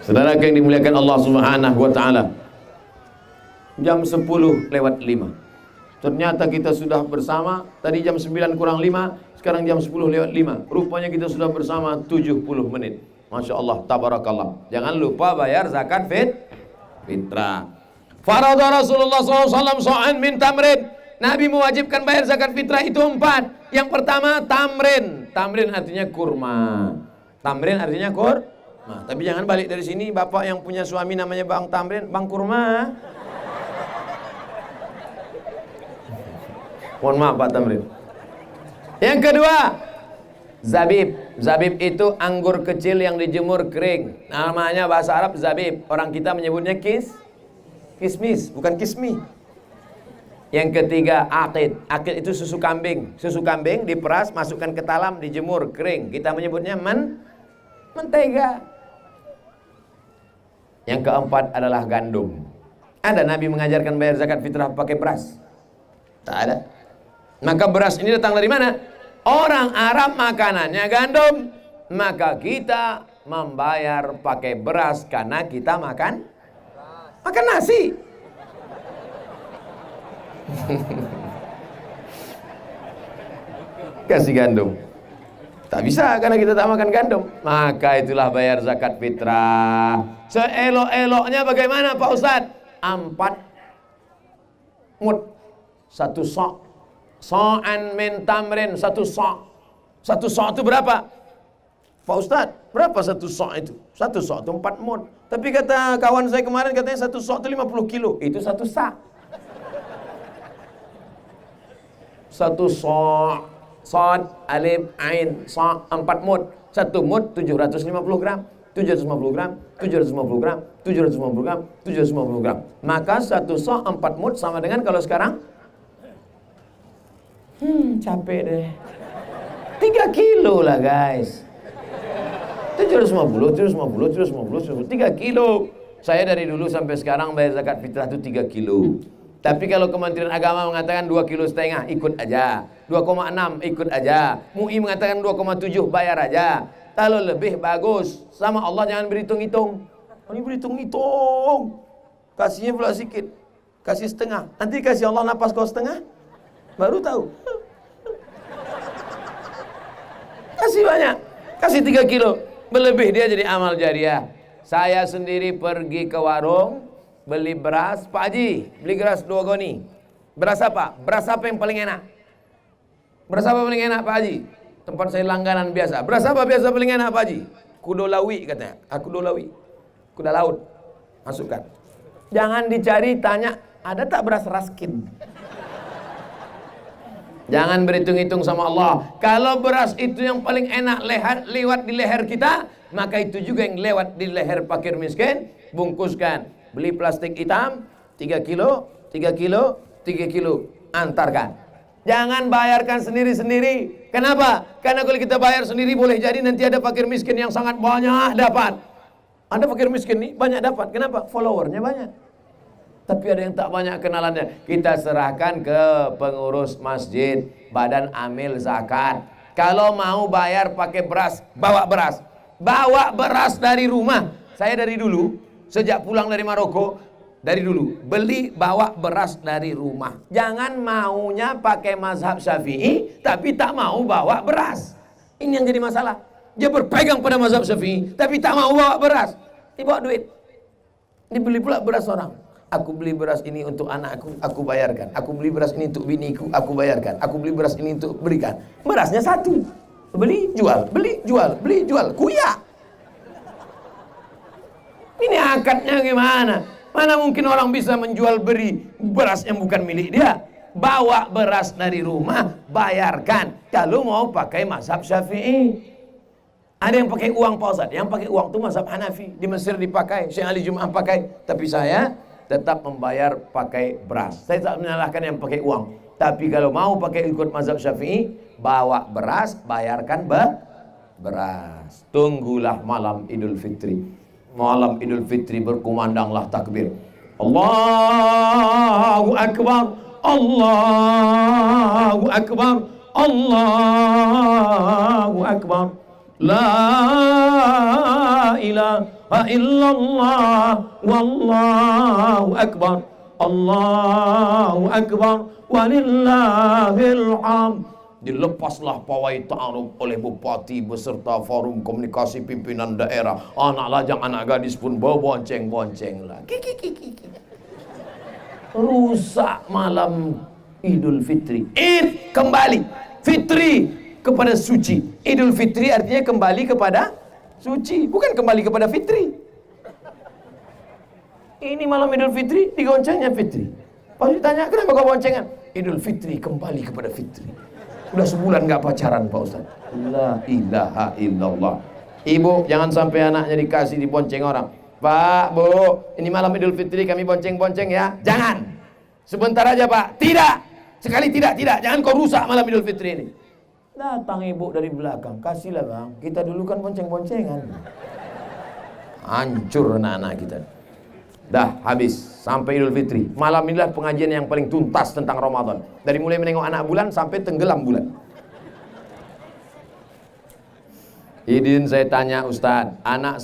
Saudara yang dimuliakan Allah Subhanahu wa taala. Jam 10 lewat 5. Ternyata kita sudah bersama. Tadi jam 9 kurang 5, sekarang jam 10 lewat 5. Rupanya kita sudah bersama 70 menit. Masya Allah, tabarakallah. Jangan lupa bayar zakat fitrah. Farada Rasulullah SAW so'an min tamrin. Nabi mewajibkan bayar zakat fitrah itu 4. Yang pertama tamrin. Tamrin artinya kurma. Tamrin artinya kurma. Tapi jangan balik dari sini bapak yang punya suami namanya Bang Tamrin, Bang Kurma. Mohon maaf Pak Tamrin. Yang kedua, zabib. Zabib itu anggur kecil yang dijemur kering. Namanya bahasa Arab zabib. Orang kita menyebutnya kismis, bukan kismi. Yang ketiga, aqid. Aqid itu susu kambing. Susu kambing diperas, masukkan ke talam, dijemur kering. Kita menyebutnya mentega. Yang keempat adalah gandum. Ada Nabi mengajarkan bayar zakat fitrah pakai beras? Tak ada. Maka beras ini datang dari mana? Orang Arab makanannya gandum. Maka kita membayar pakai beras karena kita makan nasi. Kasih gandum. Tak bisa karena kita tak makan gandum. Maka itulah bayar zakat fitrah. Seelok-eloknya bagaimana Pak Ustadz? 4 mud. 1 sok. So'an min tamrin, 1 sok. 1 sok itu berapa? Pak Ustadz, berapa 1 sok itu? 1 sok itu 4 mud. Tapi kata kawan saya kemarin katanya 1 sok itu 50 kilo. Itu 1 sak. 1 sok. Sod, alif, ain, sok, 4 mud. 1 mud 750 gram. 750 gram, 750 gram, 750 gram, 750 gram. Maka 1 sok 4 mud sama dengan kalau sekarang capek deh. 3 kilo lah guys. 750, 3 kilo. Saya dari dulu sampai sekarang bayar zakat fitrah itu 3 kilo. Tapi kalau Kementerian Agama mengatakan 2,5 kilo, ikut aja. 2,6 ikut aja. MUI mengatakan 2,7 bayar aja. Kalau lebih bagus. Sama Allah jangan berhitung-hitung. Ini berhitung-hitung. Kasihnya pula sedikit. Kasih setengah. Nanti kasih Allah napas kau setengah. Baru tahu. Kasih banyak. Kasih 3 kilo. Berlebih dia jadi amal jariah. Saya sendiri pergi ke warung, beli beras. Pak Haji, beli beras 2 goni. Beras apa? Beras apa yang paling enak? Beras apa paling enak Pak Haji? Tempat saya langganan biasa. Beras apa biasa paling enak Pak Haji? Kudo lawi katanya. Kudo lawi. Kuda laut. Masukkan. Jangan dicari, tanya, ada tak beras raskin? Jangan berhitung-hitung sama Allah. Kalau beras itu yang paling enak lewat di leher kita, maka itu juga yang lewat di leher fakir miskin. Bungkuskan. Beli plastik hitam 3 kilo, 3 kilo, 3 kilo. Antarkan. Jangan bayarkan sendiri-sendiri. Kenapa? Karena kalau kita bayar sendiri boleh jadi nanti ada fakir miskin yang sangat banyak dapat. Ada fakir miskin nih banyak dapat. Kenapa? Followernya banyak. Tapi ada yang tak banyak kenalannya. Kita serahkan ke pengurus masjid, badan amil zakat. Kalau mau bayar pakai beras, bawa beras. Bawa beras dari rumah. Saya dari dulu, sejak pulang dari Maroko, dari dulu beli bawa beras dari rumah. Jangan maunya pakai mazhab Syafi'i, tapi tak mau bawa beras. Ini yang jadi masalah. Dia berpegang pada mazhab Syafi'i, tapi tak mau bawa beras. Dibawa duit. Dibeli pula beras orang. Aku beli beras ini untuk anakku, aku bayarkan. Aku beli beras ini untuk biniku, aku bayarkan. Aku beli beras ini untuk berikan. Berasnya satu. Beli, jual, beli, jual, beli, jual. Kuya. Ini akadnya gimana? Mana mungkin orang bisa menjual beri beras yang bukan milik dia? Bawa beras dari rumah, bayarkan. Kalau mau pakai mazhab Syafi'i. Ada yang pakai uang Pak Ustaz. Yang pakai uang itu mazhab Hanafi. Di Mesir dipakai, Syekh Ali Jum'ah pakai. Tapi saya tetap membayar pakai beras. Saya tak menyalahkan yang pakai uang. Tapi kalau mau pakai ikut mazhab Syafi'i, bawa beras, bayarkan beras. Tunggulah malam Idul Fitri. Malam Idul Fitri berkumandanglah takbir. Allahu Akbar. Allahu Akbar. Allahu Akbar. La ilaha illallah wallahu akbar. Allahu akbar walillahil hamd. Dilepaslah pawai ta'aruf oleh bupati beserta forum komunikasi pimpinan daerah. Anak lajang, anak gadis pun bonceng-bonceng lah. Rusak malam Idul Fitri. Id kembali. Fitri kepada suci. Idul Fitri artinya kembali kepada suci, bukan kembali kepada fitri. Ini malam Idul Fitri, digoncengnya fitri. Pas ditanya, kenapa kau boncengan? Idul Fitri, kembali kepada fitri. Udah sebulan gak pacaran Pak Ustaz. La ilaha illallah. Ibu, jangan sampai anaknya dikasih dibonceng orang. Pak, Bu, ini malam Idul Fitri kami bonceng-bonceng ya. Jangan. Sebentar aja Pak. Tidak. Sekali tidak. Jangan kau rusak malam Idul Fitri ini. Datang ibu dari belakang, kasihlah bang, kita dulu kan bonceng-boncengan. Hancur anak-anak kita. Dah habis, sampai Idul Fitri. Malam inilah pengajian yang paling tuntas tentang Ramadan. Dari mulai menengok anak bulan sampai tenggelam bulan. Idin saya tanya Ustadz, anak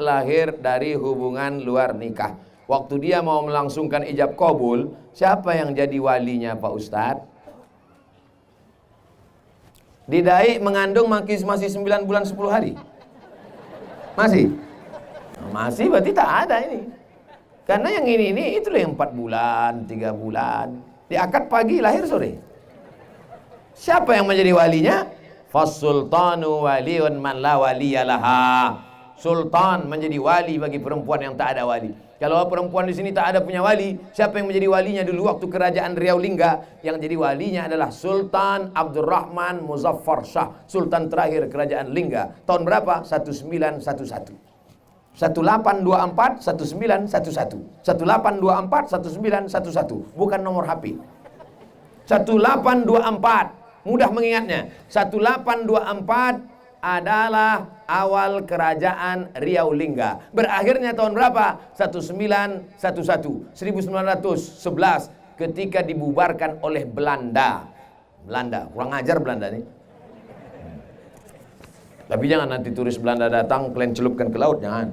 lahir dari hubungan luar nikah. Waktu dia mau melangsungkan ijab qabul, siapa yang jadi walinya Pak Ustadz? Didai mengandung masih 9 bulan 10 hari. Masih? Masih berarti tak ada ini. Karena yang ini itulah yang 4 bulan, 3 bulan. Di akad pagi, lahir sore. Siapa yang menjadi walinya? Fasultanu waliyun man la waliyalaha. Sultan menjadi wali bagi perempuan yang tak ada wali. Kalau perempuan di sini tak ada punya wali, siapa yang menjadi walinya dulu waktu kerajaan Riau Lingga? Yang jadi walinya adalah Sultan Abdurrahman Muzaffar Shah, Sultan terakhir kerajaan Lingga. Tahun berapa? 1911. 1824 1911. 1824 1911. Bukan nomor HP. 1824 mudah mengingatnya. 1824 adalah awal kerajaan Riau Lingga. Berakhirnya tahun berapa? 1911 ketika dibubarkan oleh Belanda. Kurang ajar Belanda nih. Tapi jangan nanti turis Belanda datang kalian celupkan ke laut, jangan.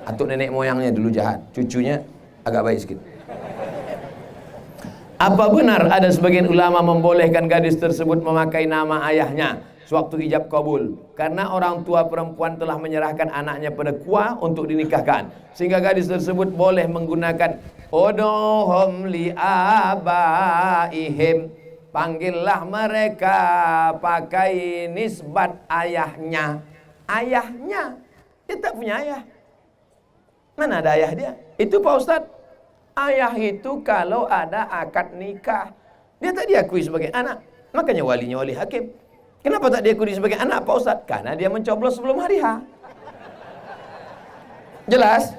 Atau nenek moyangnya dulu jahat, cucunya agak baik sedikit. Apa benar ada sebagian ulama membolehkan gadis tersebut memakai nama ayahnya sewaktu ijab kabul? Karena orang tua perempuan telah menyerahkan anaknya pada kuah untuk dinikahkan, sehingga gadis tersebut boleh menggunakan Uduhum li abaihim, panggillah mereka pakai nisbat ayahnya. Ayahnya, dia tak punya ayah. Mana ada ayah dia? Itu Pak Ustadz, ayah itu kalau ada akad nikah, dia tak diakui sebagai anak. Makanya walinya wali hakim. Kenapa tak diakui sebagai anak Pak Ustadz? Karena dia mencoblos sebelum hari H. Jelas?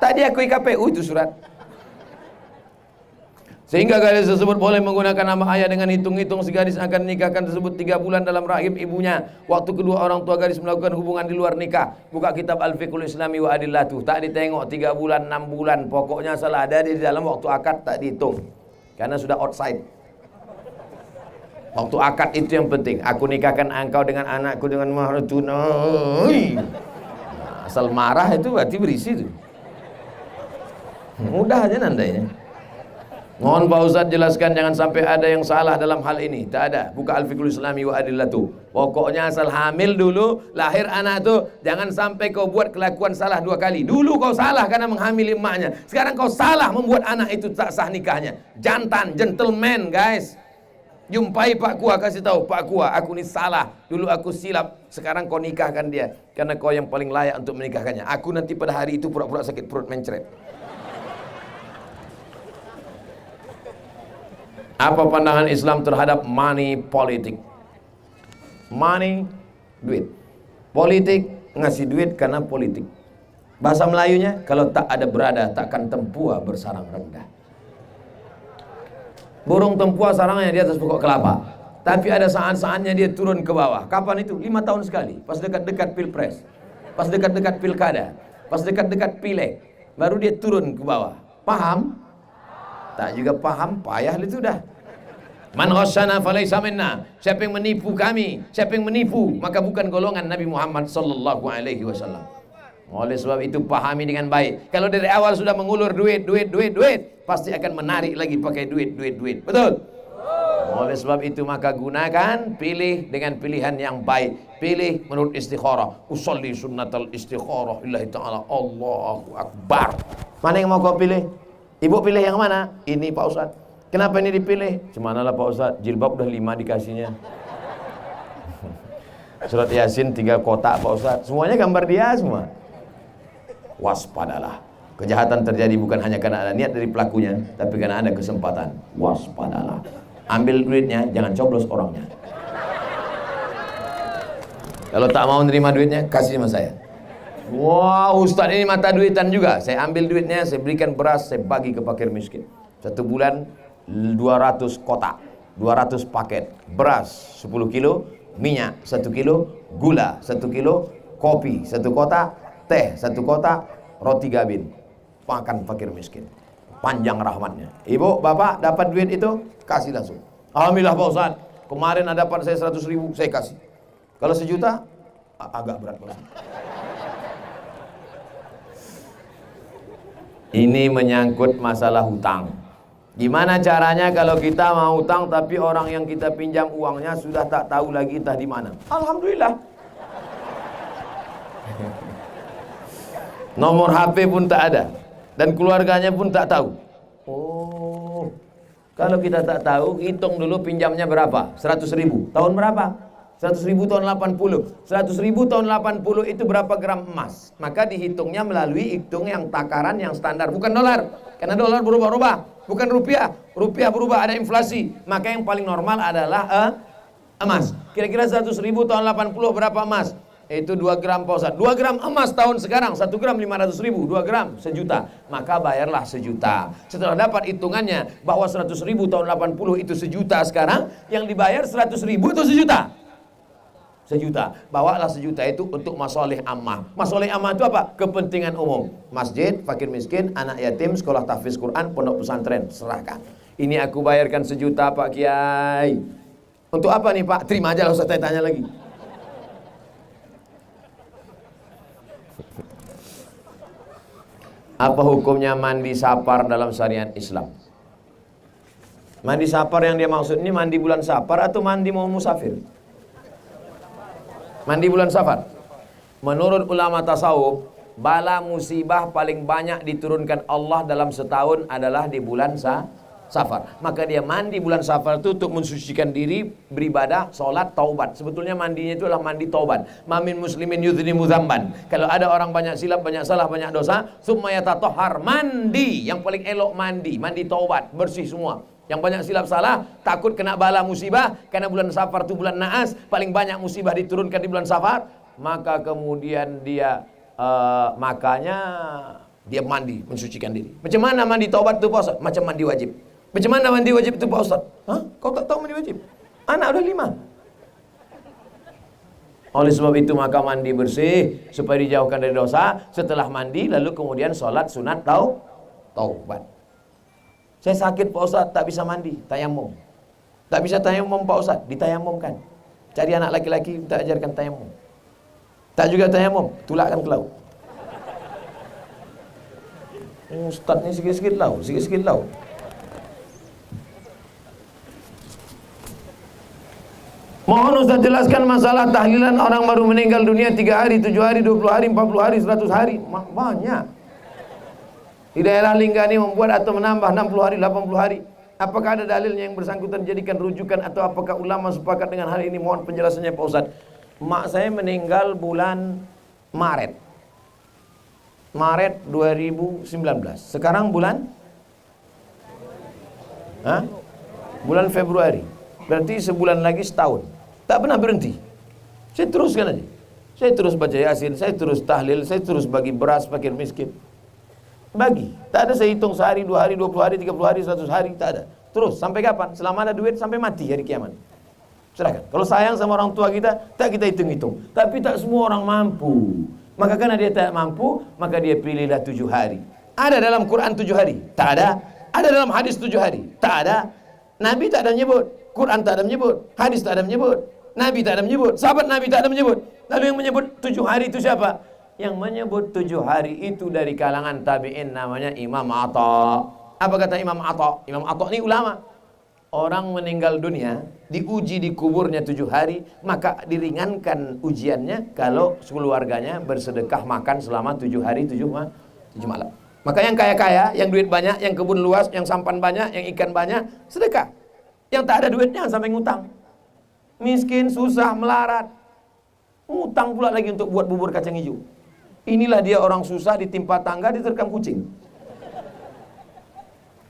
Tak diakui KPU itu surat. Sehingga gadis tersebut boleh menggunakan nama ayah dengan hitung-hitung si gadis akan dinikahkan tersebut 3 bulan dalam rahim ibunya. Waktu kedua orang tua gadis melakukan hubungan di luar nikah. Buka kitab Al-Fiqhul Islami wa Adillatuh. Tak ditengok 3 bulan, 6 bulan. Pokoknya salah ada di dalam waktu akad tak dihitung. Karena sudah outside. Waktu akad itu yang penting. Aku nikahkan engkau dengan anakku dengan mahar tunai. Nah, asal marah itu berarti berisi itu. Mudah aja nandainya. Mohon Pak Ustadz jelaskan, jangan sampai ada yang salah dalam hal ini. Tak ada. Buka Al-Fiqhul Islami wa Adillatuh. Pokoknya asal hamil dulu, lahir anak tu, jangan sampai kau buat kelakuan salah 2 kali. Dulu kau salah karena menghamili emaknya. Sekarang kau salah membuat anak itu tak sah nikahnya. Jantan, gentleman guys. Jumpai Pak Kua, kasih tahu Pak Kua, aku ni salah. Dulu aku silap. Sekarang kau nikahkan dia. Karena kau yang paling layak untuk menikahkannya. Aku nanti pada hari itu pura-pura sakit perut mencret. Apa pandangan Islam terhadap money politik? Money, duit. Politik, ngasih duit karena politik. Bahasa Melayunya, kalau tak ada berada, takkan tempua bersarang rendah. Burung tempua sarangnya di atas pokok kelapa. Tapi ada saat-saatnya dia turun ke bawah. Kapan itu? 5 tahun sekali. Pas dekat-dekat pilpres. Pas dekat-dekat pilkada. Pas dekat-dekat pileg. Baru dia turun ke bawah. Paham? Tak juga paham, payah itu dah. Man ghasyana falaysa minna. Siapa yang menipu kami, siapa yang menipu, maka bukan golongan Nabi Muhammad sallallahu alaihi wasallam. Oleh sebab itu pahami dengan baik. Kalau dari awal sudah mengulur duit, pasti akan menarik lagi pakai duit. Betul? Oleh sebab itu maka gunakan, pilih dengan pilihan yang baik. Pilih menurut istikharah. Usolli sunnatal istikharah lillahi ta'ala. Allahu Akbar. Mana yang mau kau pilih? Ibu pilih yang mana? Ini Pak Ustadz. Kenapa ini dipilih? Cemanalah Pak Ustadz, jilbab udah 5 dikasihnya. Surat Yasin 3 kotak Pak Ustadz. Semuanya gambar dia semua. Waspadalah. Kejahatan terjadi bukan hanya karena ada niat dari pelakunya, tapi karena ada kesempatan. Waspadalah. Ambil duitnya, jangan coblos orangnya. Kalau tak mau nerima duitnya, kasih sama saya. Wah, Ustadz ini mata duitan juga. Saya ambil duitnya, saya berikan beras, saya bagi ke fakir miskin. 1 bulan 200 kotak, 200 paket beras 10 kilo, minyak 1 kilo, gula 1 kilo, kopi 1 kotak, teh 1 kotak, roti gabin. Makan fakir miskin. Panjang rahmatnya. Ibu, bapak dapat duit itu, kasih langsung. Alhamdulillah Pak Ustadz, kemarin ada dapat saya 100 ribu, saya kasih. Kalau 1 juta, agak berat Pak Ustadz. Ini menyangkut masalah hutang. Gimana caranya kalau kita mau hutang tapi orang yang kita pinjam uangnya sudah tak tahu lagi entah di mana? Alhamdulillah. Nomor HP pun tak ada dan keluarganya pun tak tahu. Oh, kalau kita tak tahu, hitung dulu pinjamnya berapa? 100 ribu. Tahun berapa? 100 ribu tahun 80. 100 ribu tahun 80 itu berapa gram emas? Maka dihitungnya melalui hitung yang takaran yang standar, bukan dolar. Karena dolar berubah-ubah, bukan rupiah. Rupiah berubah, ada inflasi. Maka yang paling normal adalah emas. Kira-kira 100 ribu tahun 80 berapa emas? Itu 2 gram Pak Ustaz. 2 gram emas tahun sekarang 1 gram 500 ribu, 2 gram 1 juta. Maka bayarlah 1 juta. Setelah dapat hitungannya bahwa 100 ribu tahun 80 itu 1 juta sekarang, yang dibayar 100 ribu itu 1 juta. 1 juta. Bawalah 1 juta itu untuk masoleh ammah. Masoleh ammah itu apa? Kepentingan umum. Masjid, fakir miskin, anak yatim, sekolah tahfiz Quran, pondok pesantren. Serahkan. Ini aku bayarkan 1 juta Pak Kiai. Untuk apa nih Pak? Terima aja lah, usah tanya lagi. Apa hukumnya mandi sapar dalam syariat Islam? Mandi sapar yang dia maksud ini mandi bulan sapar atau mandi mau musafir? Mandi bulan safar. Menurut ulama tasawuf, bala musibah paling banyak diturunkan Allah dalam setahun adalah di bulan safar. Maka dia mandi bulan safar itu untuk mensucikan diri, beribadah, sholat, taubat. Sebetulnya mandinya itu adalah mandi taubat. Mamin muslimin yudhnimu dzamban. Kalau ada orang banyak silap, banyak salah, banyak dosa, summa yatatohar, mandi. Yang paling elok mandi, mandi taubat, bersih semua. Yang banyak silap salah, takut kena bala musibah, karena bulan safar itu bulan naas, paling banyak musibah diturunkan di bulan safar. Maka kemudian dia makanya dia mandi, mensucikan diri. Macam mana mandi taubat itu Pak Ustaz? Macam mandi wajib. Macam mana mandi wajib itu Pak Ustaz? Hah? Kau tak tahu mandi wajib? Anak udah 5. Oleh sebab itu maka mandi bersih supaya dijauhkan dari dosa. Setelah mandi lalu kemudian sholat sunat taubat. Saya sakit Pak Ustaz, tak bisa mandi, tayamum. Tak bisa tayamum Pak Ustaz, ditayamumkan. Cari anak laki-laki, kita ajarkan tayamum. Tak juga tayamum, tulakkan ke laut. Ustaz ni sikit-sikit laut, sikit-sikit laut. Mohon Ustaz jelaskan masalah tahlilan orang baru meninggal dunia 3 hari, 7 hari, 20 hari, 40 hari, 100 hari. Banyak. Di daerah Linggani membuat atau menambah 60 hari, 80 hari. Apakah ada dalilnya yang bersangkutan jadikan rujukan atau apakah ulama sepakat dengan hal ini? Mohon penjelasannya Pak Ustaz. Mak saya meninggal bulan Maret 2019. Sekarang bulan bulan Februari. Berarti sebulan lagi setahun. Tak pernah berhenti. Saya teruskan aja. Saya terus baca Yasin, saya terus tahlil, saya terus bagi beras fakir miskin. Bagi. Tak ada saya hitung sehari, 2 hari, 20 hari, 30 hari, 100 hari, tak ada. Terus sampai kapan? Selama ada duit sampai mati hari kiamat. Serahkan. Kalau sayang sama orang tua kita, tak kita hitung-hitung. Tapi tak semua orang mampu. Maka karena dia tak mampu, maka dia pilihlah 7 hari. Ada dalam Quran 7 hari? Tak ada. Ada dalam hadis 7 hari? Tak ada. Nabi tak ada menyebut, Quran tak ada menyebut, hadis tak ada menyebut, Nabi tak ada menyebut, sahabat Nabi tak ada menyebut. Lalu yang menyebut 7 hari itu siapa? Yang menyebut 7 hari itu dari kalangan tabi'in namanya Imam Atha. Apa kata Imam Atha? Imam Atha ini ulama. Orang meninggal dunia diuji di kuburnya 7 hari, maka diringankan ujiannya kalau keluarganya bersedekah makan selama 7 hari 7 malam. Maka yang kaya-kaya, yang duit banyak, yang kebun luas, yang sampan banyak, yang ikan banyak, sedekah. Yang tak ada duit jangan sampai ngutang. Miskin, susah, melarat, ngutang pula lagi untuk buat bubur kacang hijau. Inilah dia orang susah ditimpa tangga, diterkam kucing.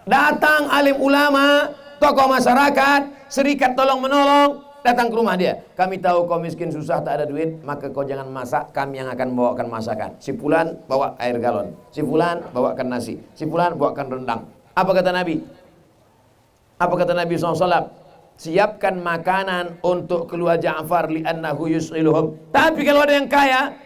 Datang alim ulama, tokoh masyarakat, serikat tolong menolong, datang ke rumah dia. Kami tahu kau miskin susah tak ada duit, maka kau jangan masak, kami yang akan bawakan masakan. Si fulan bawa air galon, si fulan bawakan nasi, si fulan bawakan rendang. Apa kata Nabi? Apa kata Nabi SAW? Siapkan makanan untuk keluarga Ja'far li'annahu yus'iluhum. Tapi kalau ada yang kaya,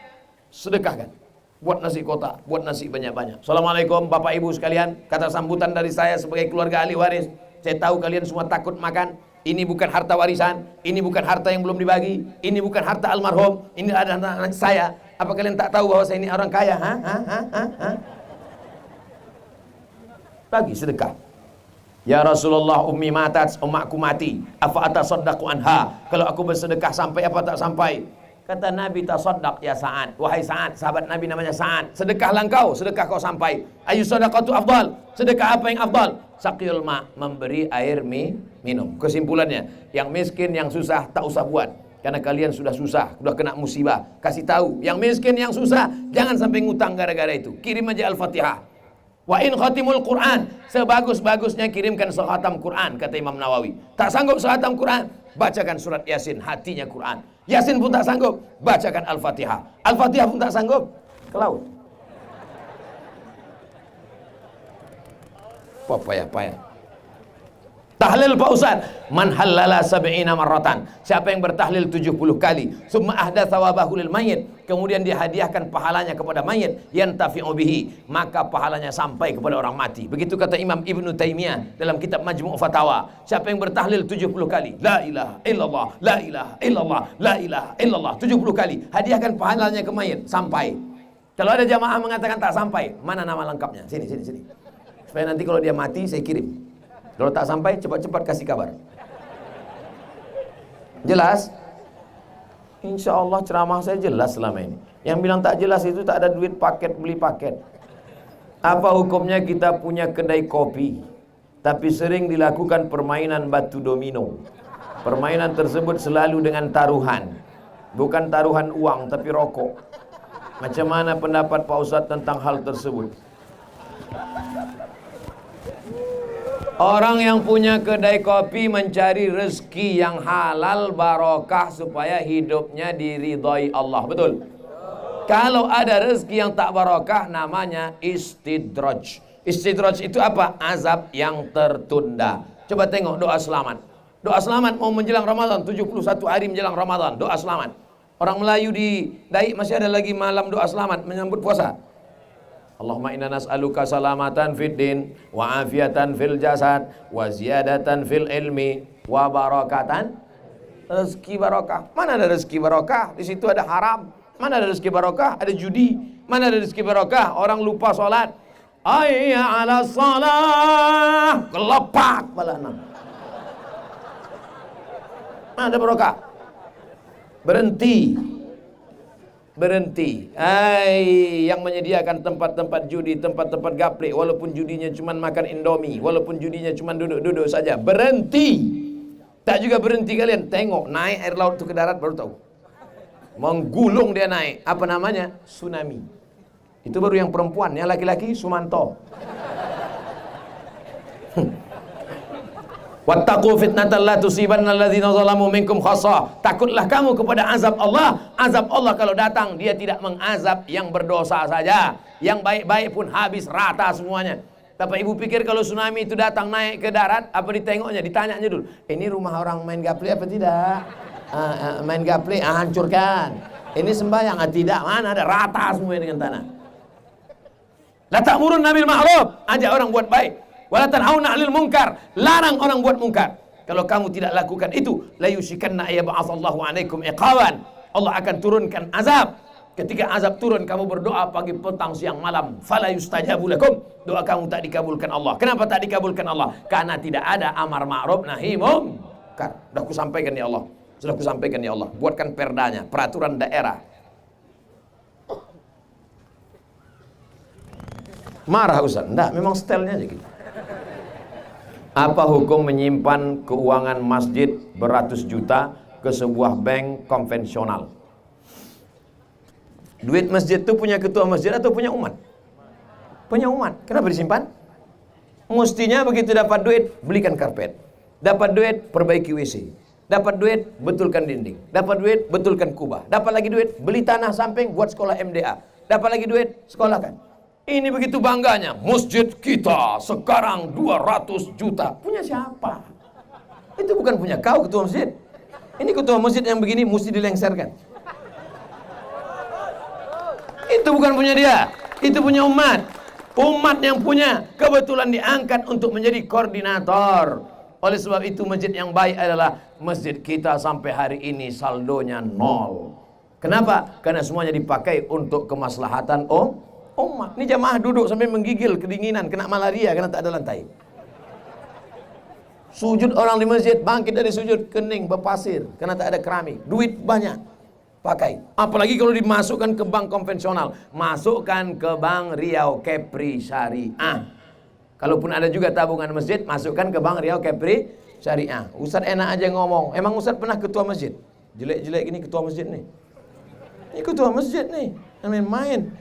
sedekahkan. Buat nasi kotak, buat nasi banyak-banyak. Assalamualaikum Bapak Ibu sekalian. Kata sambutan dari saya sebagai keluarga ahli waris. Saya tahu kalian semua takut makan. Ini bukan harta warisan. Ini bukan harta yang belum dibagi. Ini bukan harta almarhum. Ini adalah anak saya. Apa kalian tak tahu bahwa saya ini orang kaya? Bagi sedekah. Ya Rasulullah, ummi matat, umakku mati. Afa atasaddaqu anha? Kalau aku bersedekah sampai apa tak sampai? Kata Nabi, tasaddaq ya Sa'ad. Wahai Sa'ad, sahabat Nabi namanya Sa'ad, sedekahlah engkau, sedekah kau sampai. Ayu sadaqatu afdal? Sedekah apa yang afdal? Saqiyul ma, memberi air minum. Kesimpulannya, yang miskin, yang susah tak usah buat. Karena kalian sudah susah, sudah kena musibah. Kasih tahu, yang miskin, yang susah, jangan sampai ngutang gara-gara itu. Kirim aja Al-Fatihah. Wa in khatimul Quran, sebagus-bagusnya kirimkan sehatam Quran, kata Imam Nawawi. Tak sanggup sehatam Quran, bacakan surat Yasin, hatinya Quran. Yasin pun tak sanggup, bacakan Al-Fatihah. Al-Fatihah pun tak sanggup, ke laut. Payah-payah. Tahlil Pak Ustaz, man halala sab'ina marratan, siapa yang bertahlil 70 kali, summa ahda thawabahu lil mayyit, kemudian dia hadiahkan pahalanya kepada mayit, yantafi'u bihi, maka pahalanya sampai kepada orang mati. Begitu kata Imam Ibnu Taimiyah dalam kitab Majmu' Fatawa. Siapa yang bertahlil 70 kali, la ilaha illallah, la ilaha illallah, la ilaha illallah 70 kali, hadiahkan pahalanya ke mayit sampai. Kalau ada jamaah mengatakan tak sampai, mana nama lengkapnya? Sini. Supaya nanti kalau dia mati saya kirim. Kalau tak sampai, cepat-cepat kasih kabar. Jelas? Insya Allah ceramah saya jelas selama ini. Yang bilang tak jelas itu tak ada duit paket, beli paket. Apa hukumnya kita punya kedai kopi, tapi sering dilakukan permainan batu domino. Permainan tersebut selalu dengan taruhan. Bukan taruhan uang, tapi rokok. Macam mana pendapat Pak Ustadz tentang hal tersebut? Orang yang punya kedai kopi mencari rezeki yang halal barokah supaya hidupnya diridhai Allah. Betul? Kalau ada rezeki yang tak barokah namanya istidraj. Istidraj itu apa? Azab yang tertunda. Coba tengok doa selamat. Doa selamat mau menjelang Ramadan, 71 hari menjelang Ramadan, doa selamat. Orang Melayu di Daik masih ada lagi malam doa selamat menyambut puasa. Allahumma inna nas'aluka salamatan fid din wa afiatan fil jasad wa ziyadatan fil ilmi wa barakatan rezeki barokah. Mana ada rezeki barokah? Di situ ada haram. Mana ada rezeki barokah? Ada judi. Mana ada rezeki barokah? Orang lupa salat. Hayya 'ala shalah. Kelepak balana. Mana ada barokah? Berhenti. Yang menyediakan tempat-tempat judi, tempat-tempat gaplek, walaupun judinya cuma makan Indomie, walaupun judinya cuma duduk-duduk saja, berhenti. Tak juga berhenti kalian, tengok naik air laut itu ke darat baru tahu. Menggulung dia naik, apa namanya? Tsunami. Itu baru yang perempuan, yang laki-laki Sumanto. Wattaqu fitnatan la tusibanna alladzina zalamu minkum khassah. Takutlah kamu kepada azab Allah. Azab Allah kalau datang dia tidak mengazab yang berdosa saja. Yang baik-baik pun habis rata semuanya. Tapi ibu pikir kalau tsunami itu datang naik ke darat, apa ditengoknya? Ditanyanya dulu. Ini rumah orang main gaple apa tidak? Main gaple, hancurkan. Ini sembahyang, tidak. Mana ada rata semuanya dengan tanah. La ta'murun bil ma'ruf, ajak orang buat baik. Wala tanhauna 'anil munkar, larang orang buat mungkar. Kalau kamu tidak lakukan itu, la yushikanna ayyab'atsallahu 'alaikum iqawan. Allah akan turunkan azab. Ketika azab turun, kamu berdoa pagi, petang, siang, malam, fala yustajabu lakum. Doa kamu tak dikabulkan Allah. Kenapa tak dikabulkan Allah? Karena tidak ada amar ma'ruf nahi munkar. Sudah kusampaikan ya Allah. Sudah kusampaikan ya Allah. Buatkan perdanya, peraturan daerah. Marah Ustaz? Enggak, memang stylenya aja gitu. Apa hukum menyimpan keuangan masjid beratus juta ke sebuah bank konvensional? Duit masjid itu punya ketua masjid atau punya umat? Punya umat. Kenapa disimpan? Mestinya begitu dapat duit, belikan karpet. Dapat duit, perbaiki WC. Dapat duit, betulkan dinding. Dapat duit, betulkan kubah. Dapat lagi duit, beli tanah samping buat sekolah MDA. Dapat lagi duit, sekolahkan. Ini begitu bangganya, masjid kita sekarang 200 juta. Punya siapa? Itu bukan punya kau ketua masjid. Ini ketua masjid yang begini mesti dilengserkan. Itu bukan punya dia, itu punya umat. Umat yang punya, kebetulan diangkat untuk menjadi koordinator. Oleh sebab itu masjid yang baik adalah masjid kita sampai hari ini saldonya 0. Kenapa? Karena semuanya dipakai untuk kemaslahatan umat. Ini jamaah duduk sampai menggigil, kedinginan, kena malaria karena tak ada lantai. Sujud orang di masjid, bangkit dari sujud, kening, berpasir karena tak ada keramik. Duit banyak, pakai. Apalagi kalau dimasukkan ke bank konvensional. Masukkan ke bank Riau Kepri Syariah. Kalaupun ada juga tabungan masjid, masukkan ke bank Riau Kepri Syariah. Ustaz enak aja ngomong. Emang Ustaz pernah ketua masjid? Jelek-jelek gini ketua masjid nih. Ini ketua masjid nih, main-main.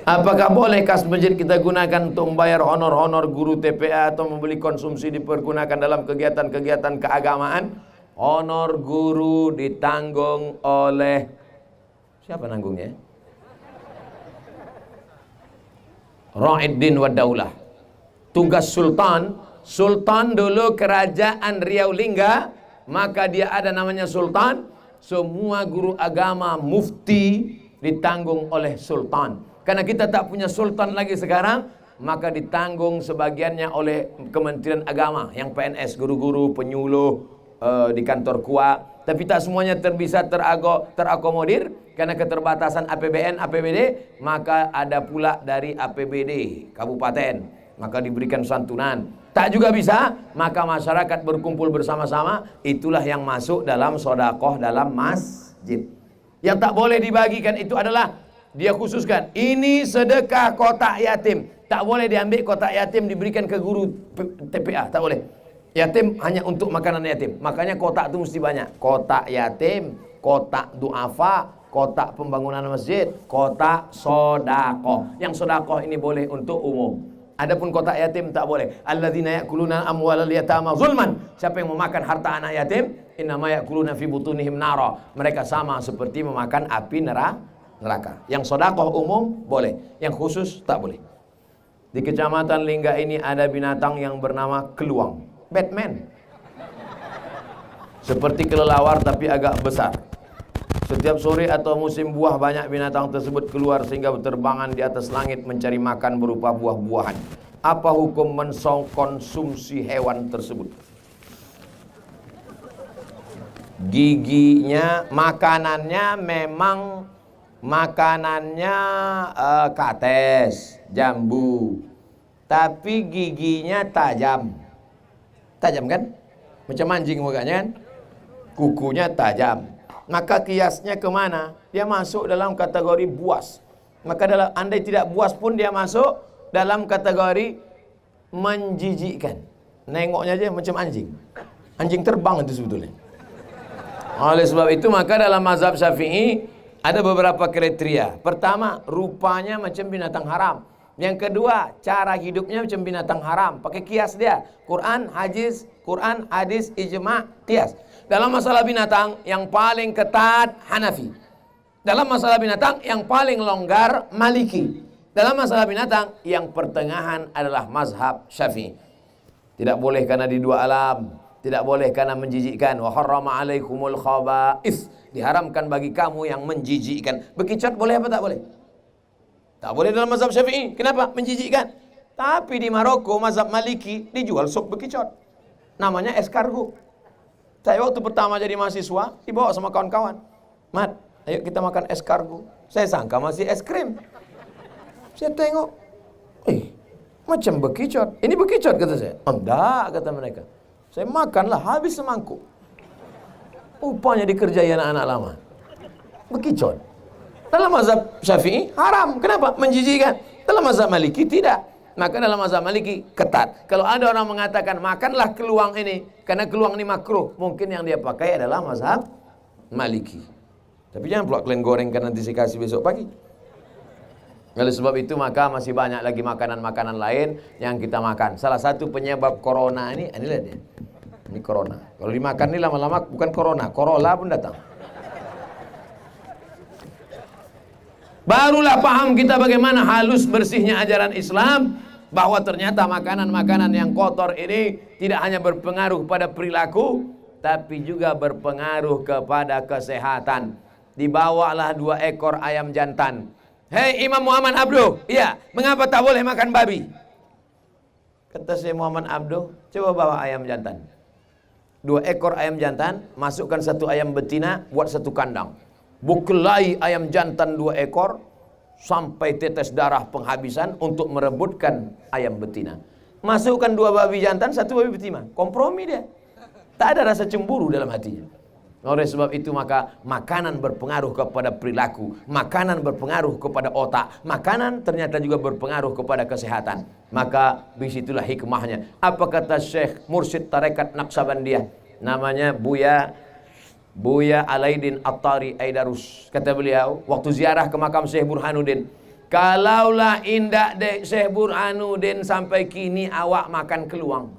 Apakah boleh kas masjid kita gunakan untuk membayar honor-honor guru TPA atau membeli konsumsi dipergunakan dalam kegiatan-kegiatan keagamaan? Honor guru ditanggung oleh siapa nanggungnya? Ra'iddin wa daulah. Tugas sultan, sultan dulu kerajaan Riau Lingga, maka dia ada namanya sultan. Semua guru agama, mufti ditanggung oleh sultan. Karena kita tak punya sultan lagi sekarang, maka ditanggung sebagiannya oleh Kementerian Agama, yang PNS, guru-guru, penyuluh di kantor KUA. Tapi tak semuanya bisa terakomodir karena keterbatasan APBN, APBD. Maka ada pula dari APBD kabupaten, maka diberikan santunan. Tak juga bisa, maka masyarakat berkumpul bersama-sama. Itulah yang masuk dalam sodakoh dalam masjid. Yang tak boleh dibagikan itu adalah dia khususkan, ini sedekah kotak yatim. Tak boleh diambil kotak yatim diberikan ke guru TPA, tak boleh. Yatim hanya untuk makanan yatim. Makanya kotak itu mesti banyak. Kotak yatim, kotak duafa, kotak pembangunan masjid, kotak sodakoh. Yang sodakoh ini boleh untuk umum. Adapun kotak yatim tak boleh. Alladzina ya'kuluna amwalal yatama zulman. Siapa yang memakan harta anak yatim, innama ya'kuluna fi butunihim nara. Mereka sama seperti memakan api neraka. Yang sodakoh umum boleh, yang khusus tak boleh. Di Kecamatan Lingga ini ada binatang yang bernama keluang, Batman. Seperti kelelawar tapi agak besar. Setiap sore atau musim buah banyak binatang tersebut keluar sehingga berterbangan di atas langit mencari makan berupa buah-buahan. Apa hukum mengkonsumsi hewan tersebut? Giginya, makanannya kates, jambu. Tapi giginya tajam. Tajam kan? Macam anjing mukanya kan? Kukunya tajam. Maka kiasnya kemana? Dia masuk dalam kategori buas. Maka andai tidak buas pun dia masuk dalam kategori menjijikkan. Nengoknya aja macam anjing. Anjing terbang itu sebetulnya. Oleh sebab itu maka dalam mazhab Syafi'i ada beberapa kriteria. Pertama, rupanya macam binatang haram. Yang kedua, cara hidupnya macam binatang haram. Pakai kias dia. Quran, hadis, ijma', kias. Dalam masalah binatang yang paling ketat Hanafi. Dalam masalah binatang yang paling longgar Maliki. Dalam masalah binatang yang pertengahan adalah mazhab Syafi'i. Tidak boleh karena di dua alam, tidak boleh karena menjijikkan. Wa harrama alaikumul khaba'ith. Diharamkan bagi kamu yang menjijikkan. Bekicot boleh apa tak boleh? Tak boleh dalam mazhab Syafi'i. Kenapa? Menjijikkan. Tapi di Maroko mazhab Maliki dijual sup bekicot. Namanya escargot. Saya waktu pertama jadi mahasiswa dibawa sama kawan-kawan. Mat, ayo kita makan escargot. Saya sangka masih es krim. Saya tengok, macam bekicot. Ini bekicot kata saya. Enggak, kata mereka. Saya makanlah habis semangkuk. Rupanya dikerjai anak-anak lama. Bekicot. Dalam mazhab Syafi'i haram. Kenapa? Menjijikkan. Dalam mazhab Maliki tidak. Maka dalam mazhab Maliki ketat. Kalau ada orang mengatakan makanlah keluang ini karena keluang ini makruh, mungkin yang dia pakai adalah mazhab Maliki. Tapi jangan pula kalian gorengkan, nanti saya kasih besok pagi. Oleh sebab itu maka masih banyak lagi makanan-makanan lain yang kita makan. Salah satu penyebab corona ini, inilah dia. Ini corona. Kalau dimakan ini lama-lama bukan corona, Corolla pun datang. Barulah paham kita bagaimana halus bersihnya ajaran Islam, bahwa ternyata makanan-makanan yang kotor ini tidak hanya berpengaruh pada perilaku, tapi juga berpengaruh kepada kesehatan. Dibawalah 2 ekor ayam jantan. Hei Imam Muhammad Abduh, iya, mengapa tak boleh makan babi? Kata saya Muhammad Abduh, coba bawa ayam jantan. 2 ekor ayam jantan, masukkan 1 ayam betina, buat 1 kandang. Bukelai ayam jantan 2 ekor sampai tetes darah penghabisan untuk merebutkan ayam betina. Masukkan 2 babi jantan, 1 babi betina. Kompromi dia. Tak ada rasa cemburu dalam hatinya. Oleh sebab itu maka makanan berpengaruh kepada perilaku, makanan berpengaruh kepada otak, makanan ternyata juga berpengaruh kepada kesehatan. Maka disitulah hikmahnya. Apa kata Syekh Mursyid Tarekat Naqsabandiyah, namanya Buya Alaidin At-Tari Aidarus. Kata beliau waktu ziarah ke makam Syekh Burhanuddin, kalaulah indak dek Syekh Burhanuddin sampai kini awak makan keluang.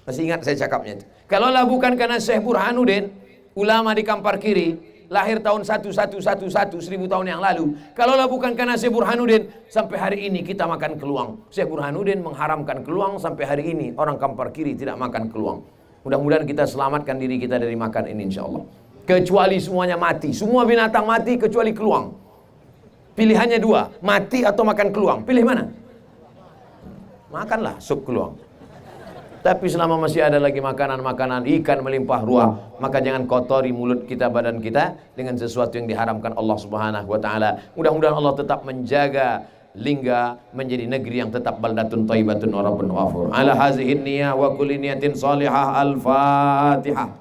Masih ingat saya cakapnya itu. Kalaulah bukan karena Syekh Burhanuddin, ulama di Kampar Kiri, lahir tahun 1111 1000 tahun yang lalu. Kalaulah bukan karena Syekh Burhanuddin, sampai hari ini kita makan keluang. Syekh Burhanuddin mengharamkan keluang, sampai hari ini orang Kampar Kiri tidak makan keluang. Mudah-mudahan kita selamatkan diri kita dari makan ini insyaallah. Kecuali semuanya mati, semua binatang mati kecuali keluang. Pilihannya dua, mati atau makan keluang. Pilih mana? Makanlah sup keluang. Tapi selama masih ada lagi makanan-makanan ikan melimpah ruah, maka jangan kotori mulut kita, badan kita dengan sesuatu yang diharamkan Allah Subhanahu wa taala. Mudah-mudahan Allah tetap menjaga Lingga menjadi negeri yang tetap baldatun thayyibatun wa rabbun ghafur. Ala hazihi niyyah wa kulli niyatin salihah. Al-Fatihah.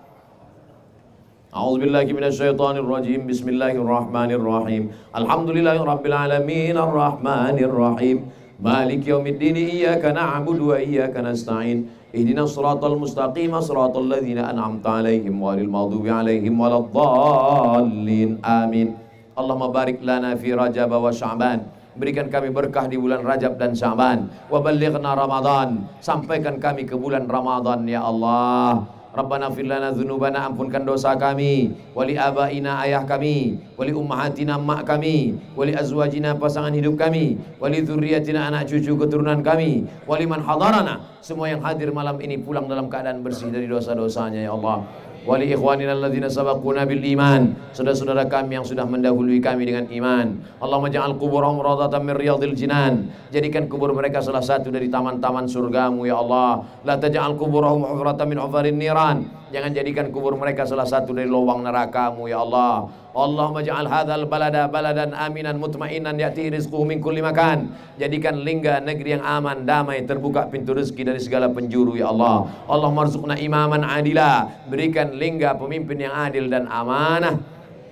A'udzu billahi minasyaitonir rajim. Bismillahirrahmanirrahim. Alhamdulillahirabbil alamin arrahmanir rahim. Maliki yaumiddin. Iyyaka na'budu wa iyyaka nasta'in. Ihdinas siratal mustaqim, siratal ladzina an'amta 'alaihim ghairil maghdubi 'alaihim waladdallin. Amin. Allahumma barik lana fi Rajab wa Sya'ban. Berikan kami berkah di bulan Rajab dan Sya'ban. Wa ballighna Ramadan. Sampaikan kami ke bulan Ramadan ya Allah. Rabbana fir lana dzunubana, ampunkan dosa kami, wali abaina, ayah kami, wali ummahatina, mak kami, wali azwajina, pasangan hidup kami, wali dzurriyyatina, anak cucu keturunan kami, wali man hadarana, semua yang hadir malam ini pulang dalam keadaan bersih dari dosa-dosanya ya Allah. Wali ikhwanina alladzina sabaquna bil iman, saudara-saudara kami yang sudah mendahului kami dengan iman. Allahumma ja'al quburahum rawdatan min riyadil jinan. Jadikan kubur mereka salah satu dari taman-taman surgamu ya Allah. La taj'al quburahum hufratan min hufarin niran. Jangan jadikan kubur mereka salah satu dari lubang nerakamu ya Allah. Allahumma ja'al hadzal balada baladan aminan mutmainan ya'ti rizquhu min kulli makan. Jadikan Lingga negeri yang aman, damai, terbuka pintu rezeki dari segala penjuru ya Allah. Allahumma rzuqna imaman adila. Berikan Lingga pemimpin yang adil dan amanah.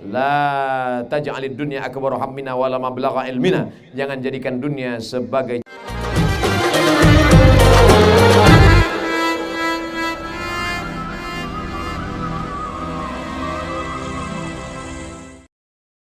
La taj'alid dunya akbar hammina wala mablagha ilmina. Jangan jadikan dunia sebagai